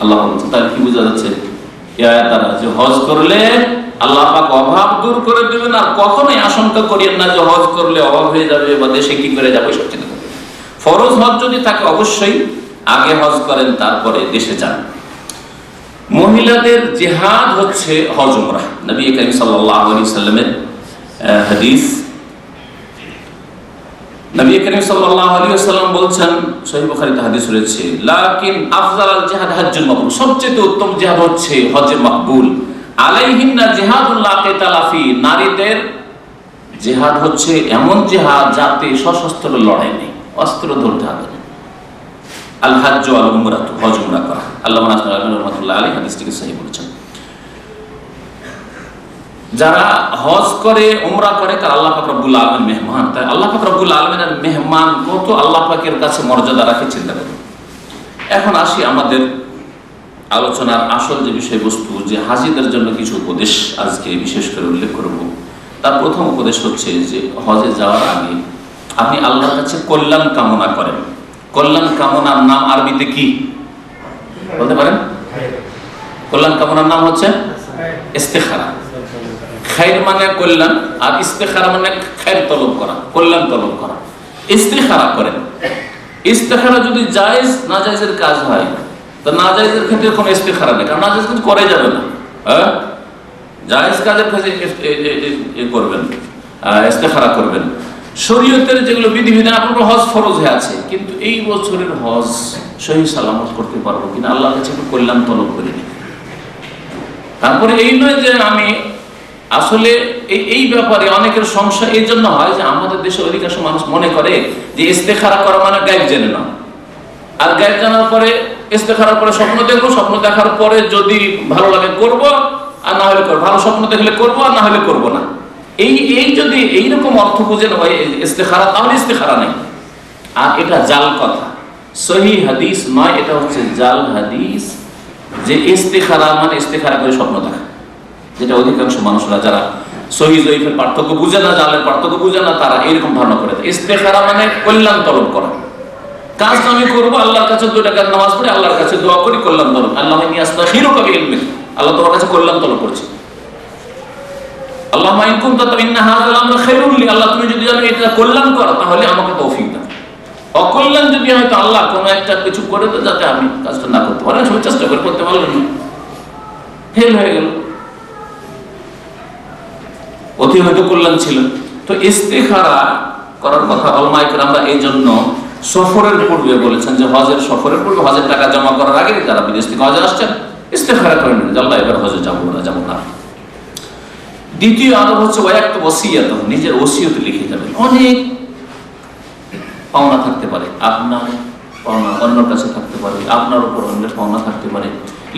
আল্লাহ বলছেন, তাহলে কি বোঝা যাচ্ছে এই আয়াত দ্বারা যে হজ করলে আল্লাহ পাক অভাব দূর করে দেবেন। আর কখনোই আশঙ্কা করিয়েন না যে হজ করলে অভাব হয়ে যাবে বা দেশে কি করে যাবে, সব চিন্তা করবেন। ফরজ হজ যদি থাকে অবশ্যই আগে হজ করেন, তারপরে দেশে যান। মহিলাদের জিহাদ হচ্ছে হজ উমরাহ। নবী করিম সাল্লাল্লাহু আলাইহি সাল্লামের হাদিস, নবী করিম সাল্লাল্লাহু আলাইহি ওয়াসাল্লাম বলছেন, সহিহ বুখারীতে হাদিস রয়েছে, লাকিন আফজালুল জিহাদ হজ্জুল মাবরুর, সবচেয়ে উত্তম জিহাদ হচ্ছে হজে মাকবুল। আলাইহিন্না জিহাদুল লা কিতালা ফি, নারীদের জিহাদ হচ্ছে এমন জিহাদ যাতে সশস্ত্র লড়াই নেই, অস্ত্র ধরতে হবে না। আল হজ্জ ওয়াল উমরাহ, হজ উমরা করা। আল্লামা নাসিরুদ্দিন রাহমাতুল্লাহ আলাইহি হাদিসটিকে সহিহ বলেছেন। যারা হজ করে উমরা করে তারা আল্লাহ পাক রব্বুল আলামিন মেহমান। তাই আল্লাহ পাক রব্বুল আলামিনের মেহমান কত আল্লাহ পাকের কাছে মর্যাদা রাখে চিন্তা করুন। এখন আসি আমাদের আলোচনার আসল যে বিষয়বস্তু, যে হাজিদের জন্য কিছু উপদেশ আজকে বিশেষ করে উল্লেখ করব। তার প্রথম উপদেশ হচ্ছে যে হজে যাওয়ার আগে আপনি আল্লাহর কাছে কল্যাণ কামনা করেন। কল্যাণ কামনার নাম আরবিতে কি বলতে পারেন? কল্যাণ কামনার নাম হচ্ছে ইস্তেখারা। খায়র মানে কল্যাণ, আর ইস্তেখারা মানে খায়র তলব করা, কল্যাণ তলব করা। ইস্তেখারা করেন। ইস্তেখারা যদি জায়েজ না জায়েজের কাজ হয়, তো না জায়েজের ক্ষেত্রে কোনো ইস্তেখারা নেই, কারণ না জায়েজ কিছু করে যাবে না। হ্যাঁ, জায়েজ কাজের কাছে করবেন, ইস্তেখারা করবেন। শরীয়তের যেগুলো বিধিবিধান, আপনার হজ ফরজ হয়ে আছে, কিন্তু এই বছরের হজ সহি সালামত করতে পারবো কিনা আল্লাহর কাছে একটু কল্যাণ তলব করে নিই। তারপরে এই নয় যে আমি আসলে এই ব্যাপারে অনেকের সংশয় এই জন্য হয় যে আমাদের দেশের অধিকাংশ মানুষ মনে করে যে ইস্তেখারা করা মানে গায়েব জেনে না, আর গায়েব জানার পরে ইস্তেখারার পরে স্বপ্ন দেখবো, স্বপ্ন দেখার পরে যদি ভালো লাগে করব, আর না হলে করবো, ভালো স্বপ্ন দেখলে করবো, আর না হলে করবো না। এই যদি এইরকম অর্থ বুঝেন হয় ইস্তেখারা, তাহলে ইস্তেখারা নেই, আর এটা জাল কথা, সহি হাদিস নয়, এটা হচ্ছে জাল হাদিস। যে ইস্তেখারা মানে ইস্তেখারা করে স্বপ্ন দেখা, যেটা অধিকাংশ মানুষরা যারা সহি জয়ীফের পার্থক্য বুঝে না, জালের পার্থক্য বুঝে না, তারা এইরকম ধারণা করে। ইস্তেখারা মানে কল্যাণ তলব করা। কাজটা আমি করবো, আল্লাহর কাছে 2 রাকাত নামাজ পড়ে আল্লাহর কাছে দোয়া করি, কল্যাণ তলব। আল্লাহ আস্তাগফিরুকা বিইলমিক, আল্লাহ তোমার কাছে কল্যাণ তলব করছি। আল্লাহুম্মা ইন কুনতা তামিন্না হাযাল আমরু খায়রুল লি, আল্লাহ তুমি যদি জানো এটা কল্যাণ করো, তাহলে আমাকে তৌফিক দাও। অকল্যাণ যদি হয় তো আল্লাহ কোনো একটা কিছু করে তো, যাতে আমি কাজটা না করতে পারি। সবাই চেষ্টা করে করতে পারলেন না, ফেল হয়ে গেল, অতি হয়তো কল্যাণ ছিল। তো ইস্তেখারা করার কথা উলামায়ে কেরামরা এই জন্য সফরের পূর্বে বলেছেন, যে হজের সফরের পূর্বে, হজের টাকা জমা করার আগে যারা বিদেশ থেকে হজে আসছেন ইস্তেখারা করেন যে আল্লাহ এবার হজে যাবো না, যাবো না। দ্বিতীয় আদব হচ্ছে ওয়াক্ত ওসিয়াত, নিজের ওসিয়ত লিখে যাবেন। অনেক পাওনা থাকতে পারে, আপনার পাওনা অন্যের কাছে থাকতে পারে, আপনার উপর অন্যের পাওনা থাকতে পারে।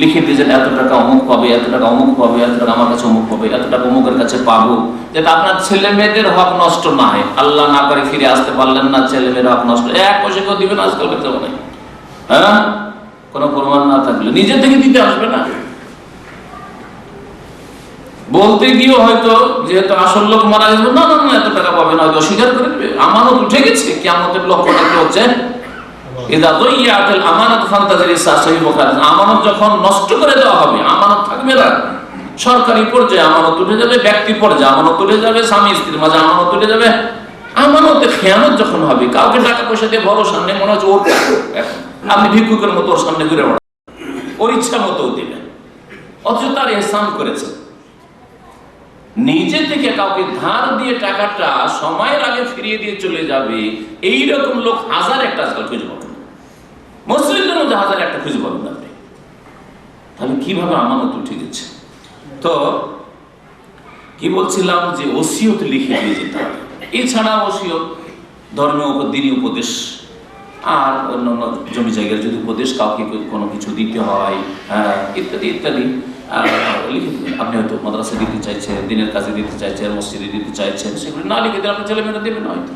লিখে দিয়েছেন এত টাকা অমুক পাবে, এত টাকা অমুক পাবে, এত টাকা আমার কাছে অমুক পাবে, এত টাকা অমুকের কাছে পাবো, যাতে আপনার ছেলে মেয়েদের হক নষ্ট না হয়। আল্লাহ না করে ফিরে আসতে পারলেন না, ছেলে মেয়ের হক নষ্ট, 1 পয়সা কেউ দিবে না আজকালকার জামানায়। হ্যাঁ, কোনো প্রমাণ না থাকলে নিজে থেকে দিতে আসবে না। বলতে গিয়েও হয়তো যেহেতু আসল লোক মারা গেছে, না না না এত টাকা পাবে না, হয়তো অস্বীকার করে দেবে। আমানত উঠে গেছে, কিয়ামতের লক্ষ্যটা কি হচ্ছে? ইযা দুইয়াতিল আমানাতু ফান্তাজির সহিহ বুখারী, আমানত যখন নষ্ট করে দেওয়া হবে, আমানত থাকবে না। সরকারি পর্যায়ে আমানত উঠে যাবে, ব্যক্তি পর্যায়ে আমানত উঠে যাবে, স্বামী স্ত্রীর মাঝে আমানত উঠে যাবে। আমানতে খেয়ানত যখন হবে, কাউকে টাকা পয়সা দিয়ে ভরসা নেই, মনে হচ্ছে ওর আপনি ভিক্ষুকের মতো ওর সামনে ঘুরে বেড়ান, ওর ইচ্ছা মতো দিবেন, অথচ তার ইহসান করেছে। নিজে থেকে কাউকে ধার দিয়ে টাকাটা সময়ের আগে ফিরিয়ে দিয়ে চলে যাবে, এইরকম লোক 1001টা আজকাল খুঁজে পাবেন। মুসলিমদের মধ্যে 1001টা খুঁজে পাবেন আপনি। তাহলে কিভাবে আমানত উঠে গেছে? তো কি বলছিলাম, যে ওসিয়ত লিখে দিয়ে যেতে হবে। এছাড়া ওসিয়ত ধর্মীয় দ্বীনি উপদেশ আর অন্যান্য জমি জায়গার যদি উপদেশ, কাউকে কোনো কিছু দিতে হয়, ইত্যাদি ইত্যাদি লিখে দেবেন। আপনি হয়তো মাদ্রাসা দিতে চাইছেন, দিনের কাজে দিতে চাইছেন, মসজিদে দিতে চাইছেন, সেগুলো না লিখে দিলে আপনার ছেলেমেয়েরা দেবেন হয়তো।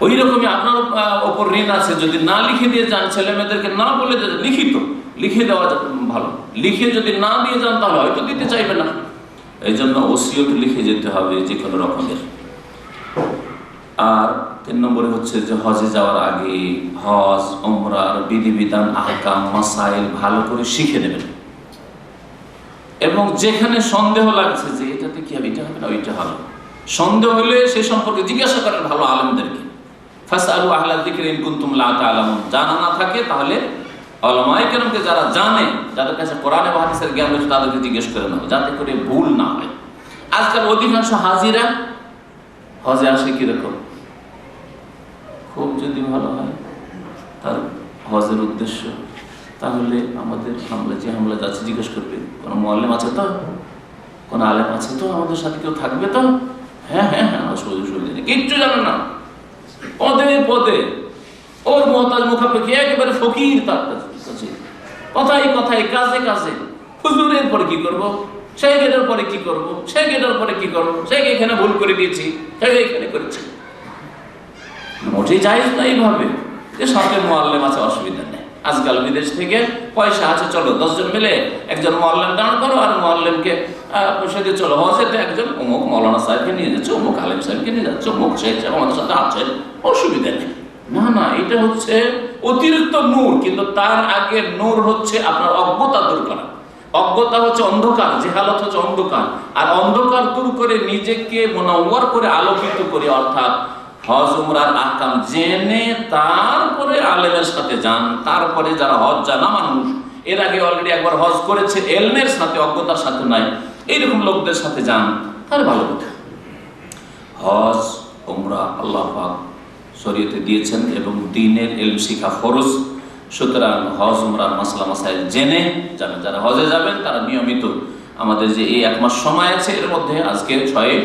ওই রকমই আপনার ওপর ঋণ আছে, যদি না লিখে দিয়ে যান, ছেলেমেয়েদেরকে না বলে লিখিত লিখে দেওয়া ভালো। লিখে যদি না দিয়ে যান তাহলে হয়তো দিতে চাইবে না। এই জন্য ওসিয়ত লিখে যেতে হবে যে কোনো রকমের। আর 3 নম্বরে হচ্ছে যে হজে যাওয়ার আগে হজ উমরার বিধিবিধান, আহকাম, মাসাইল ভালো করে শিখে নেবেন, এবং যেখানে সন্দেহ লাগছে যে এটাতে কি হবে, এটা হবে না, ওইটা হবে, সন্দেহ হলে সে সম্পর্কে জিজ্ঞাসা করেন ভালো আলেমদেরকে। ফাসআলু আহলা যিকরি ইন কুনতুম লা তা'লামুন, জানা না থাকে তাহলে উলামায়ে কেরামকে যারা জানে, যাদের কাছে কোরআন এবং হাদিসের জ্ঞান রয়েছে, তাদেরকে জিজ্ঞেস করে নেব, যাতে করে ভুল না হয়। আজকাল অধিকাংশ হাজিরা হজে আসে কিরকম, খুব যদি ভালো হয় তার হজের উদ্দেশ্য, তাহলে আমাদের যে হামলা যাচ্ছে জিজ্ঞেস করবে, কোনো মুআল্লিম আছে তো, কোনো আলেম আছে তো, আমাদের সাথে কেউ থাকবে তো? হ্যাঁ হ্যাঁ হ্যাঁ, সুবিধা কিচ্ছু জানে না, পদে পদে ওর মহতাজ মুখাপেক্ষি একেবারে ফকির, তার কাছে কথায় কথায় কাজে কাজে। হুজুরের পরে কি করবো, সেই গেটের পরে কি করবো, সেই গেটের পরে কি করবো, সেই এখানে ভুল করে দিয়েছি, সেই এখানে করেছি। মোটেই জায়েজ না এইভাবে যে সাথে মুআল্লিম আছে, অসুবিধা নেই। আজকাল বিদেশ থেকে পয়সা আছে, চলো 10 জন মিলে একজন মুআল্লিম দাঁড় করো, আর মুআল্লিমকে সেদিকে চলো হজেতে একজন অমুক মৌলানা সাহেবকে নিয়ে যাচ্ছে, অমুক আলেম সাহেবকে নিয়ে যাচ্ছে, অমুক শেখ সাহেব আমাদের সাথে আছেন, অসুবিধা নেই। না না, এটা হচ্ছে অতিরিক্ত নূর, কিন্তু তার আগে নূর হচ্ছে আপনার অজ্ঞতা দূর করা। অজ্ঞতা হচ্ছে অন্ধকার, জেহালত হচ্ছে অন্ধকার, আর অন্ধকার দূর করে নিজেকে মুনাওয়ার করে আলোকিত করে, অর্থাৎ হজ উমরার আহকাম জেনে তারপরে আলেমের সাথে যান। তারপরে যারা হজ জানা মানুষ, এর আগে অলরেডি একবার হজ করেছে, এলমের সাথে অজ্ঞতার সাথে নাই, এইরকম লোকদের সাথে যান, তাহলে ভালো কথা। হজ উমরা আল্লাহ পাক শরীয়তে দিয়েছেন এবং দ্বীনের ইলম শিখা ফরজ। সুতরাং হজ উমরার মাসলা মাসাইল জেনে যাবেন। যারা হজে যাবেন তারা নিয়মিত আমাদের যে এই 1 মাস সময় আছে, এর মধ্যে আজকে 6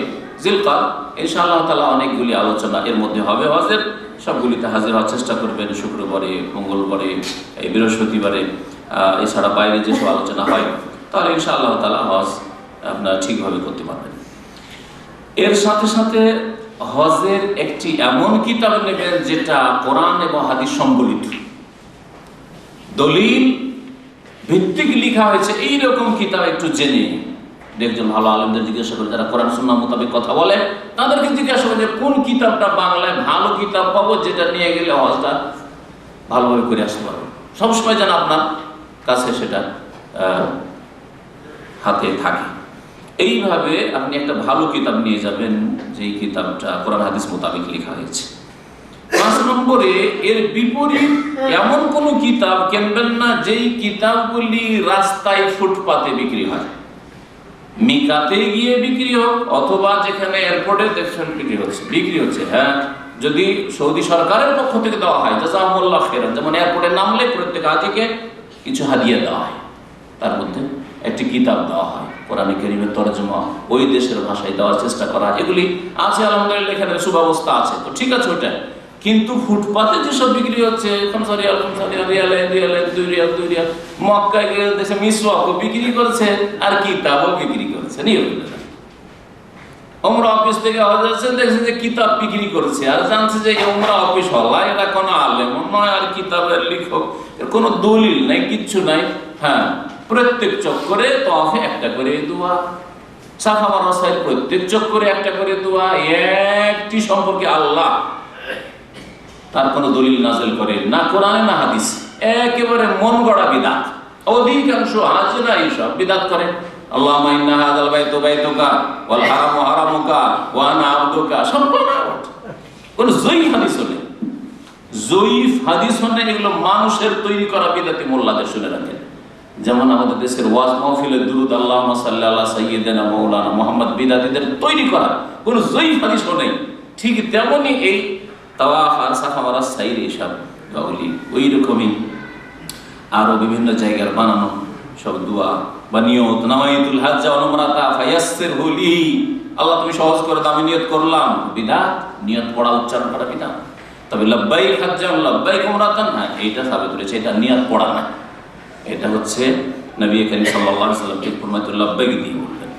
জিলকাদ, ইনশাআল্লাহ তাআলা অনেকগুলি আলোচনা এর মধ্যে হবে হজের, সবগুলিতে হাজির হওয়ার চেষ্টা করবেন। শুক্রবারে, মঙ্গলবারে, এই বৃহস্পতিবারে, এছাড়া বাইরে যেসব আলোচনা হয়, তাহলে ইনশাআল্লাহ তাআলা হজ আপনারা ঠিকভাবে করতে পারবেন। এর সাথে সাথে হজের একটি এমন কিতাব নেবেন যেটা কোরআন এবং হাদিস সম্বলিত, দলিল ভিত্তিক লেখা হয়েছে, এইরকম কিতাব একটু জেনে একজন ভালো আলেমদের জিজ্ঞাসা করে, যারা কোরআন সুন্নাহ মোতাবেক কথা বলে, তাদেরকে জিজ্ঞাসা করে যে কোন কিতাবটা বাংলায় ভালো কিতাব পাবো, যেটা নিয়ে গেলে হজটা ভালোভাবে করে আসতে পারবো। সবসময় যেন আপনার কাছে সেটা হাতে থাকে। এইভাবে আপনি একটা ভালো কিতাব নিয়ে যাবেন, যেই কিতাবটা কোরআন হাদিস মোতাবেক লেখা হয়েছে। 5 নম্বরে, এর বিপরীত এমন কোন কিতাব কিনবেন না যেই কিতাবগুলি রাস্তায় ফুটপাতে বিক্রি হয়, মিকাতে গিয়ে বিক্রি হোক, অথবা যেখানে এয়ারপোর্টে দেখছেন বিক্রি হচ্ছে। হ্যাঁ, যদি সৌদি সরকারের পক্ষ থেকে দেওয়া হয়, জাযাকুমুল্লাহ খাইরান, যেমন এয়ারপোর্টে নামলে প্রত্যেক হাজিকে কিছু হাদিয়া দেওয়া হয়, তার মধ্যে একটি কিতাব দেওয়া হয়, কোরআনে কারীমের তরজমা ওই দেশের ভাষায় দেওয়ার চেষ্টা করা, এগুলি আছে আলহামদুলিল্লাহ, এখানে সুব্যবস্থা আছে, তো ঠিক আছে ওটা। কিন্তু ফুটপাতে যেসব বিক্রি হচ্ছে, রিয়াল 2 রিয়াল, মক্কায় গিয়ে দেশে মিসওয়াকও বিক্রি করছে আর কিতাবও বিক্রি করছে। উমরা অফিস থেকে হয়েছেন, দেখছে যে কিতাব বিক্রি করছে, আর জানছে যে উমরা অফিস হলা, এটা কোনো আলেম নয় আর কিতাবের লেখক, এর কোনো দলিল নাই, কিচ্ছু নাই। হ্যাঁ, প্রত্যেক চক্করে তওয়াফে একটা করে দোয়া, সাফা মারওয়া সাইড প্রত্যেক চক্করে একটা করে দোয়া, একটি সম্পর্কে আল্লাহ তার কোনো দলিল নাযিল করে না কোরআনে না হাদিস, একেবারে মন গড়া বিদআত। অধিকাংশ হাজিরা এইসব বিদআত করে। আল্লাহুম্মা ইন্না হাযাল বাইতু বাইতুকা ওয়াল হারামু হারামুকা ওয়া আনা আবদুকা, সব কোন জয়ীফ হাদিস নেই, জয়ীফ হাদিস নেই, এগুলো মানুষের তৈরি করা বিদআতি। মোল্লাদের শুনে রাখেন, যেমন আমাদের দেশের ওয়াজ মাহফিলে দুরূদ আল্লাহুম্মা সাল্লি আলা সাইয়্যিদিনা মাওলানা মুহাম্মদ বিদআতিদের তৈরি করা কোন জয়ীফ হাদিস নেই। ঠিক তেমনি এই তাওয়াফ আর সাফা মারওয়া সাইর এইসব গাউলি ওই রকমই আরো বিভিন্ন জায়গার বানানো সব দোয়া বা নিয়ত, নাওয়াইতুল হজ্জ ওয়াল উমরাতা ফায়াসসিরহু লি, আল্লাহ তুমি সহজ করে দাও, আমি নিয়ত করলাম, বিদআত। নিয়ত পড়া, উচ্চারণ করা বিদআত। তবে লাব্বাইক হজ্জান লাব্বাইক উমরাতান, হ্যাঁ এইটা সাবিত হয়েছে, এটা নিয়ত পড়া না, এটা হচ্ছে নবী করিম সাল্লাল্লাহু আলাইহি ওয়াসাল্লাম ঠিক ফরমাতুল লাব্বাইক দিয়ে বললেন।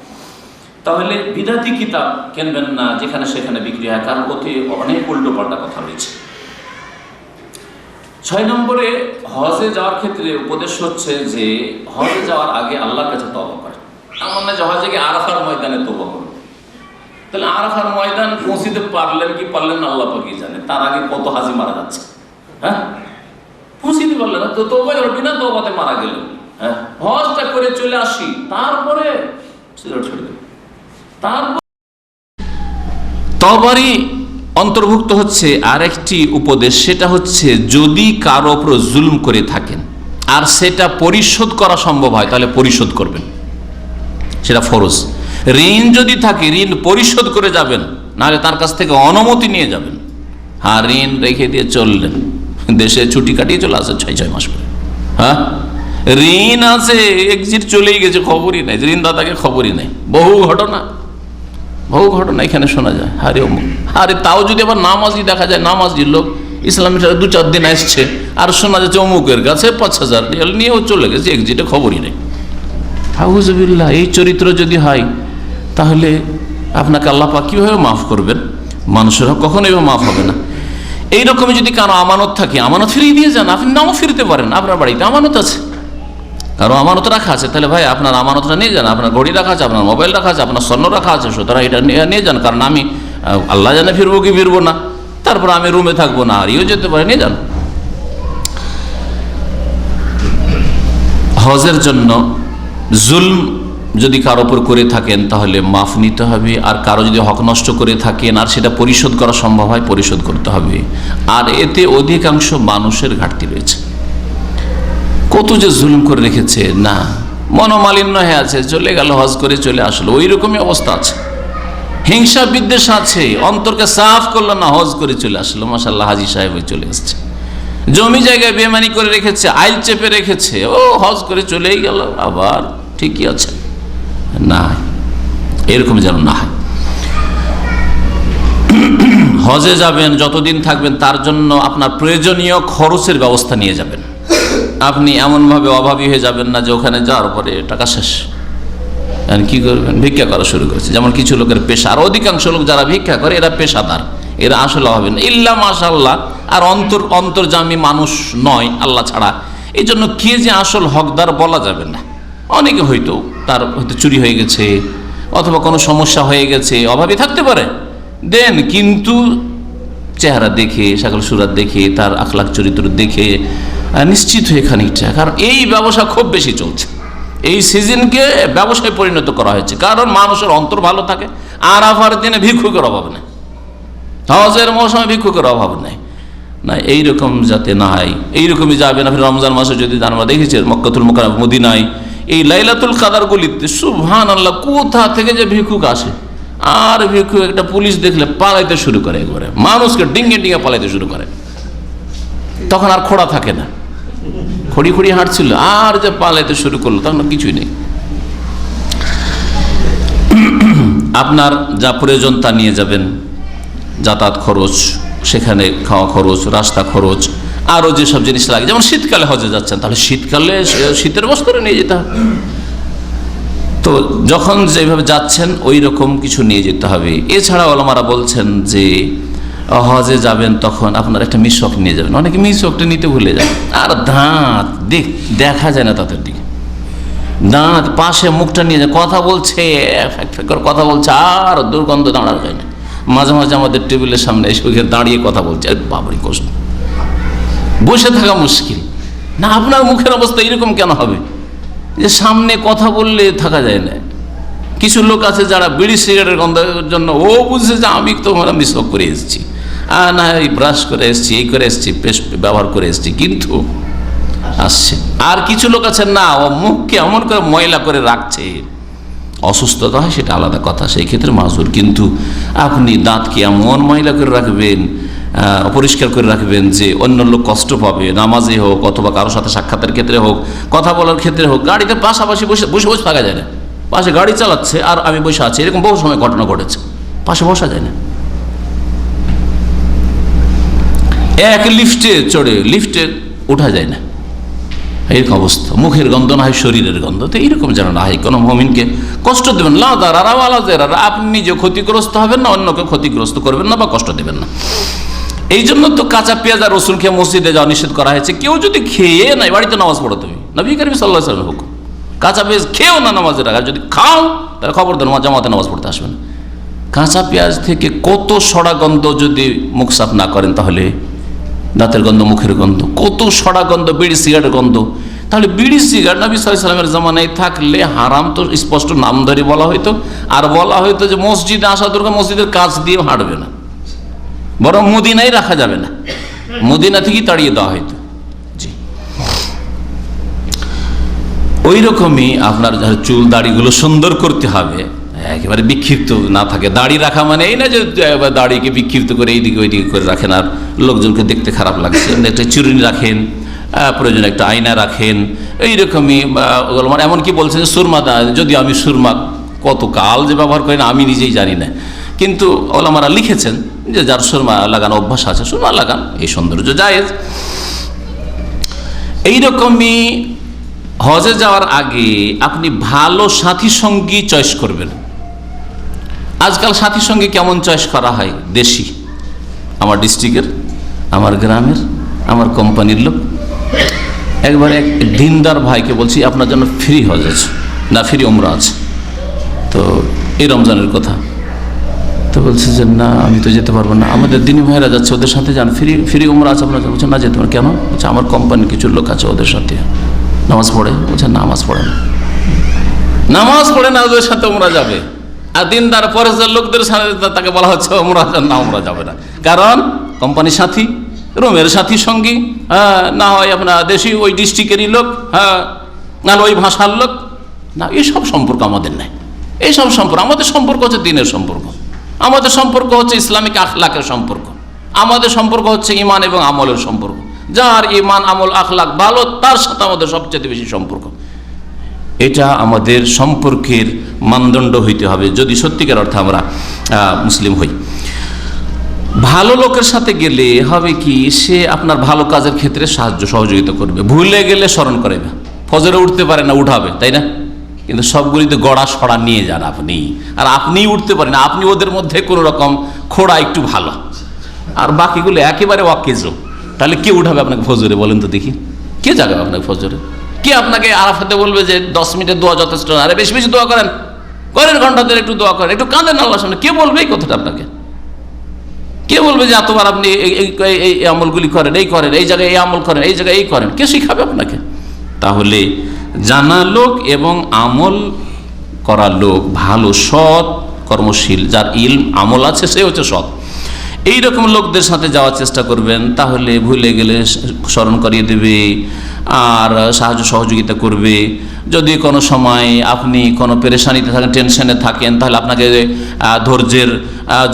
তাহলে বিদআতি কিতাব কিনবেন না যেখানে সেখানে বিক্রি হয়, কারণ ওতে অনেক উল্টো পাল্টা কথা রয়েছে। 6 নম্বরে, হজে যাওয়ার ক্ষেত্রে উপদেশ হচ্ছে যে হজে যাওয়ার আগে আল্লাহর কাছে তওবা করে। এমন না যে হজে গিয়ে আরাফার ময়দানে তওবা করবে, তাহলে আরাফার ময়দান পৌঁছিতে পারলেন কি পারলেন না আল্লাহ পাকই জানে, তার আগে কত হাজি মারা যাচ্ছে। হ্যাঁ, পৌঁছিতে পারলেন না তো তওবা করবি না, তওবাতে মারা গেল। হ্যাঁ, হজটা করে চলে আসি, তারপরে সিগারেট ছেড়ে দেবে। তওবারই অন্তর্ভুক্ত হচ্ছে আরেকটি উপদেশ, সেটা হচ্ছে যদি কারো উপর জুলুম করে থাকেন আর সেটা পরিশোধ করা সম্ভব হয় তাহলে পরিশোধ করবেন, সেটা ফরজ। ঋণ যদি থাকে ঋণ পরিশোধ করে যাবেন, নাহলে তার কাছ থেকে অনুমতি নিয়ে যাবেন। হ্যাঁ, ঋণ রেখে দিয়ে চললেন, দেশে ছুটি কাটিয়ে চলে আসে 6 মাস করে। হ্যাঁ, ঋণ আছে, এক্সিট চলেই গেছে, খবরই নাই, ঋণদাতাকে খবরই নাই। বহু ঘটনা এখানে শোনা যায়। আরে তাও যদি আবার নামাজি দেখা যায়, নামাজি লোক ইসলামের 2-4 দিন আসছে, আর শোনা যাচ্ছে অমুকের কাছে 5,000 রিয়াল নিয়েও চলে গেছে, এক্সিটে খবরই নেই। আউযুবিল্লাহ, এই চরিত্র যদি হয় তাহলে আপনাকে আল্লাহ পাক কিভাবে মাফ করবেন? মানুষেরা কখনোই মাফ হবে না। এইরকমই যদি কারো আমানত থাকে, আমানত ফিরিয়ে দিয়ে যান। আপনি নাও ফিরতে পারেন, আপনার বাড়িতে আমানত আছে, কারো আমানত রাখা আছে, তাহলে ভাই আপনার আমানতটা নিয়ে যান। আপনার ঘড়ি রাখা আছে, আপনার মোবাইল রাখা আছে, আপনার স্বর্ণ রাখা আছে, সুতরাং এটা নিয়ে যান। কারণ আমি আল্লাহ জানে ফিরবো কি ফিরবো না, তারপর আমি রুমে থাকবো না, আর ইও যেতে পারে, নিয়ে যান। হজের জন্য জুলম যদি কারো উপর করে থাকেন তাহলে মাফ নিতে হবে, আর কারো যদি হক নষ্ট করে থাকেন আর সেটা পরিশোধ করা সম্ভব হয় পরিশোধ করতে হবে। আর এতে অধিকাংশ মানুষের ঘাটতি রয়েছে। কত যে জুলুম করে রেখেছে, না মনোমালিন্য হয়ে আছে, চলে গেল হজ করে চলে আসলো, ওই রকমই অবস্থা আছে। হিংসা বিদ্বেষ আছে, অন্তরকে সাফ করলো না, হজ করে চলে আসলো, মাশাআল্লাহ হাজী সাহেব চলে এসছে। জমি জায়গায় বেমানি করে রেখেছে, আইল চেপে রেখেছে, ও হজ করে চলেই গেল, আবার ঠিকই আছে। না, এরকম যেন না হয়। হজে যাবেন, যতদিন থাকবেন তার জন্য আপনার প্রয়োজনীয় খরচের ব্যবস্থা নিয়ে যাবেন। আপনি এমনভাবে অভাবী হয়ে যাবেন না যে ওখানে যাওয়ার পরে টাকা শেষ, কি করবেন? ভিক্ষা করা শুরু করেছে, যেমন কিছু লোকের পেশা। আর অধিকাংশ লোক যারা ভিক্ষা করে এরা পেশাদার, এরা আসলে হবে না ইল্লা মাশাআল্লাহ। আর অন্তর্জামী মানুষ নয় আল্লাহ ছাড়া, এই জন্য কে যে আসল হকদার বলা যাবে না। অনেকে হয়তো তার হয়তো চুরি হয়ে গেছে অথবা কোনো সমস্যা হয়ে গেছে, অভাবী থাকতে পারে, দেন, কিন্তু চেহারা দেখে, শাকল সুরাত দেখে, তার আখলাক চরিত্র দেখে নিশ্চিত হয়ে খানিকটা, কারণ এই ব্যবসা খুব বেশি চলছে, এই সিজনকে ব্যবসায় পরিণত করা হয়েছে। কারণ মানুষের অন্তর ভালো থাকে, আরাফার দিনে ভিক্ষুকের অভাব নেই, হজের মৌসুমে ভিক্ষুকের অভাব নেই। না, এইরকম যাতে না হয়, এইরকমই যাবেন। আপনি রমজান মাসে যদি আমরা দেখেছি মক্কাতুল মুকাররমা মদিনায় এই লাইলাতুল কাদার গলিতে সুবহানাল্লাহ কোথা থেকে যে ভিক্ষুক আসে, আর ভিক্ষুক একটা পুলিশ দেখলে পালাইতে শুরু করে, একবারে মানুষকে ডিঙ্গে ডিঙ্গে পালাইতে শুরু করে। তখন আর খোড়া থাকে না, খড়ি খড়ি হাঁটছিল, আর যে পালাইতে শুরু করলো তখন কিছুই নেই। আপনার যা প্রয়োজন তা নিয়ে যাবেন, যাতায়াত খরচ, সেখানে খাওয়া খরচ, রাস্তা খরচ, আরও যেসব জিনিস লাগে। যেমন শীতকালে হজে যাচ্ছেন, তাহলে শীতকালে শীতের বস্ত্র নিয়ে যেতে হবে। তো যখন যেভাবে যাচ্ছেন ওই রকম কিছু নিয়ে যেতে হবে। এছাড়া ওলামারা বলছেন যে হজে যাবেন তখন আপনার একটা মিসওয়াক নিয়ে যাবেন। অনেকে মিসওয়াকটা নিতে ভুলে যায়, আর দাঁত দেখা যায় না তাদের দিকে, দাঁত পাশে মুখটা নিয়ে যায়, কথা বলছে, কথা বলছে, আর দুর্গন্ধ দাঁড়ানো যায় না। মাঝে মাঝে আমাদের টেবিলের সামনে এসে দাঁড়িয়ে কথা বলছে, আর বাবারই কষ্ট, বসে থাকা মুশকিল না। আপনার মুখের অবস্থা এরকম কেন হবে যে সামনে কথা বললে থাকা যায় না? কিছু লোক আছে যারা বিড়ি সিগারেটের গন্ধের জন্য ও বুঝছে যে আমি তো মিসওয়াক করে এসেছি, না এই ব্রাশ করে এসেছি, এই করে এসেছি, পেস্ট ব্যবহার করে এসেছি, কিন্তু আসছে। আর কিছু লোক আছে না, ও মুখকে এমন করে ময়লা করে রাখছে, অসুস্থতা হয় সেটা আলাদা কথা, সেই ক্ষেত্রে মাযুর। কিন্তু আপনি দাঁতকে এমন ময়লা করে রাখবেন, অপরিষ্কার করে রাখবেন যে অন্য লোক কষ্ট পাবে, নামাজে হোক অথবা কারোর সাথে সাক্ষাতের ক্ষেত্রে হোক, কথা বলার ক্ষেত্রে হোক। গাড়িতে পাশাপাশি বসে বসে থাকা যায় না, পাশে গাড়ি চালাচ্ছে আর আমি বসে আছি, এরকম বহু সময় ঘটনা ঘটেছে, পাশে বসা যায় না। এক লিফটে চড়ে লিফটে ওঠা যায় না, এরকম অবস্থা। মুখের গন্ধ না হয় শরীরের গন্ধ, তো এইরকম যেন না হয়। কোনো মুমিনকে কষ্ট দেবেন না, আপনি নিজে ক্ষতিগ্রস্ত হবেন না, অন্যকে ক্ষতিগ্রস্ত করবেন না বা কষ্ট দেবেন না। এই জন্য তো কাঁচা পেঁয়াজ আর রসুন খেয়ে মসজিদে যাওয়া নিষেধ করা হয়েছে। কেউ যদি খেয়ে নাই, বাড়িতে নামাজ পড়ো তুমি, নবী করিম সাল্লাল্লাহু আলাইহি ওয়াসাল্লামের হুকুম, কাঁচা পেঁয়াজ খেয়েও না নামাজের আগে, যদি খাও তাহলে খবরদার জামাতে নামাজ পড়তে আসবেন। কাঁচা পেঁয়াজ থেকে কত সড়া গন্ধ, যদি মুখ সাফ না করেন তাহলে দাঁতের গন্ধ, মুখের গন্ধ, কত সড়া গন্ধ, বিড়ি সিগারেটের গন্ধ। তাহলে বিড়ি সিগারেট নবী সাল্লাল্লাহু আলাইহি ওয়াসাল্লামের জামানায় থাকলে হারাম তো স্পষ্ট নাম ধরে বলা হইতো, আর বলা হইতো যে মসজিদে আসা দরকার, মসজিদের কাছ দিয়েও হাঁটবে না, বরং মদিনায় রাখা যাবে না, মদিনা থেকেই তাড়িয়ে দেওয়া হইতো। জি, ওই রকমই আপনার চুল দাড়িগুলো সুন্দর করতে হবে, একেবারে বিক্ষিপ্ত না থাকে। দাড়ি রাখা মানে এই না যে দাড়িকে বিক্ষিপ্ত করে এইদিকে ওইদিকে করে রাখেন আর লোকজনকে দেখতে খারাপ লাগছে। একটা চুরুনি রাখেন, প্রয়োজনে একটা আয়না রাখেন, এইরকমই। মানে এমনকি বলছে যে সুরমা, যদি আমি সুরমা কত কাল যে ব্যবহার করি না আমি নিজেই জানি না, কিন্তু ওলামারা লিখেছেন যে যার সুরমা লাগানো অভ্যাস আছে সুরমা লাগান, এই সৌন্দর্য জায়েজ। এইরকমই হজে যাওয়ার আগে আপনি ভালো সাথী সঙ্গী চয়েস করবেন। আজকাল সাথী সঙ্গী কেমন চয়েস করা হয়? দেশি, আমার ডিস্ট্রিক্টের, আমার গ্রামের, আমার কোম্পানির লোক। একবার এক দিনদার ভাইকে বলছি, আপনার জন্য ফ্রি হজ আছে না ফ্রি ওমরা আছে, তো এই রমজানের কথা। তো বলছে যে না, আমি তো যেতে পারবো না, আমাদের দিনী ভাইরা যাচ্ছে, ওদের সাথে যান, ফ্রি ফ্রি ওমরা আছে। আপনার বলছে না, যেতে পারেন। কেন? বলছে আমার কোম্পানির কিছু লোক আছে, ওদের সাথে নামাজ পড়ে। বলছে নামাজ পড়ে না, নামাজ পড়ে না, ওদের সাথে ওমরা যাবে। আর দিনদার পরেজগার লোকদের সাথে তাকে বলা হচ্ছে ওমরা না, ওমরা যাবে না। কারণ কোম্পানির সাথী, রুমের সাথী সঙ্গী, না হয় আপনার দেশি ওই ডিস্ট্রিক্টেরই লোক, না ওই ভাষার লোক। না, এইসব সম্পর্ক আমাদের নাই। এইসব সম্পর্ক, আমাদের সম্পর্ক হচ্ছে দিনের সম্পর্ক, আমাদের সম্পর্ক হচ্ছে ইসলামিক আখলাকের সম্পর্ক, আমাদের সম্পর্ক হচ্ছে ইমান এবং আমলের সম্পর্ক। যার ইমান আমল আখলাক ভালো, তার সাথে আমাদের সবচেয়ে বেশি সম্পর্ক। এটা আমাদের সম্পর্কের মানদণ্ড হইতে হবে যদি সত্যিকার অর্থে আমরা মুসলিম হই। ভালো লোকের সাথে গেলে হবে কি, সে আপনার ভালো কাজের ক্ষেত্রে সাহায্য সহযোগিতা করবে, ভুলে গেলে স্মরণ করাবে। ফজরে উঠতে পারে না, উঠাবে, তাই না? কিন্তু সবগুলিতে গড়া সড়া নিয়ে যান আপনি, আর আপনিই উঠতে পারেন, আপনি ওদের মধ্যে কোনো রকম খোড়া একটু ভালো, আর বাকিগুলো একেবারে অকেজো। তাহলে কে উঠাবে আপনাকে ফজরে? বলেন তো দেখি, কে জাগাবে আপনাকে ফজরে? কে আপনাকে আরাফাতে বলবে যে 10 মিনিটের দোয়া যথেষ্ট না, আরে বেশি বেশি দোয়া করেন, ঘন্টা ধরে একটু দোয়া করেন, একটু কাঁদেন আল্লাহর সামনে? কে বলবে এই কথাটা আপনাকে? কে বলবে যে এতবার আপনি এই আমলগুলি করেন, এই করেন, এই জায়গায় এই আমল করেন, এই জায়গায় এই করেন? কে শিখাবে আপনাকে? তাহলে জানা লোক এবং আমল করা লোক, ভালো সৎ কর্মশীল, যার ইলম আমল আছে, সে হচ্ছে সৎ, এইরকম লোকদের সাথে যাওয়ার চেষ্টা করবেন। তাহলে ভুলে গেলে স্মরণ করিয়ে দেবে আর সাহায্য সহযোগিতা করবে। যদি কোনো সময় আপনি কোনো পেরেশানিতে থাকেন, টেনশনে থাকেন, তাহলে আপনাকে ধৈর্যের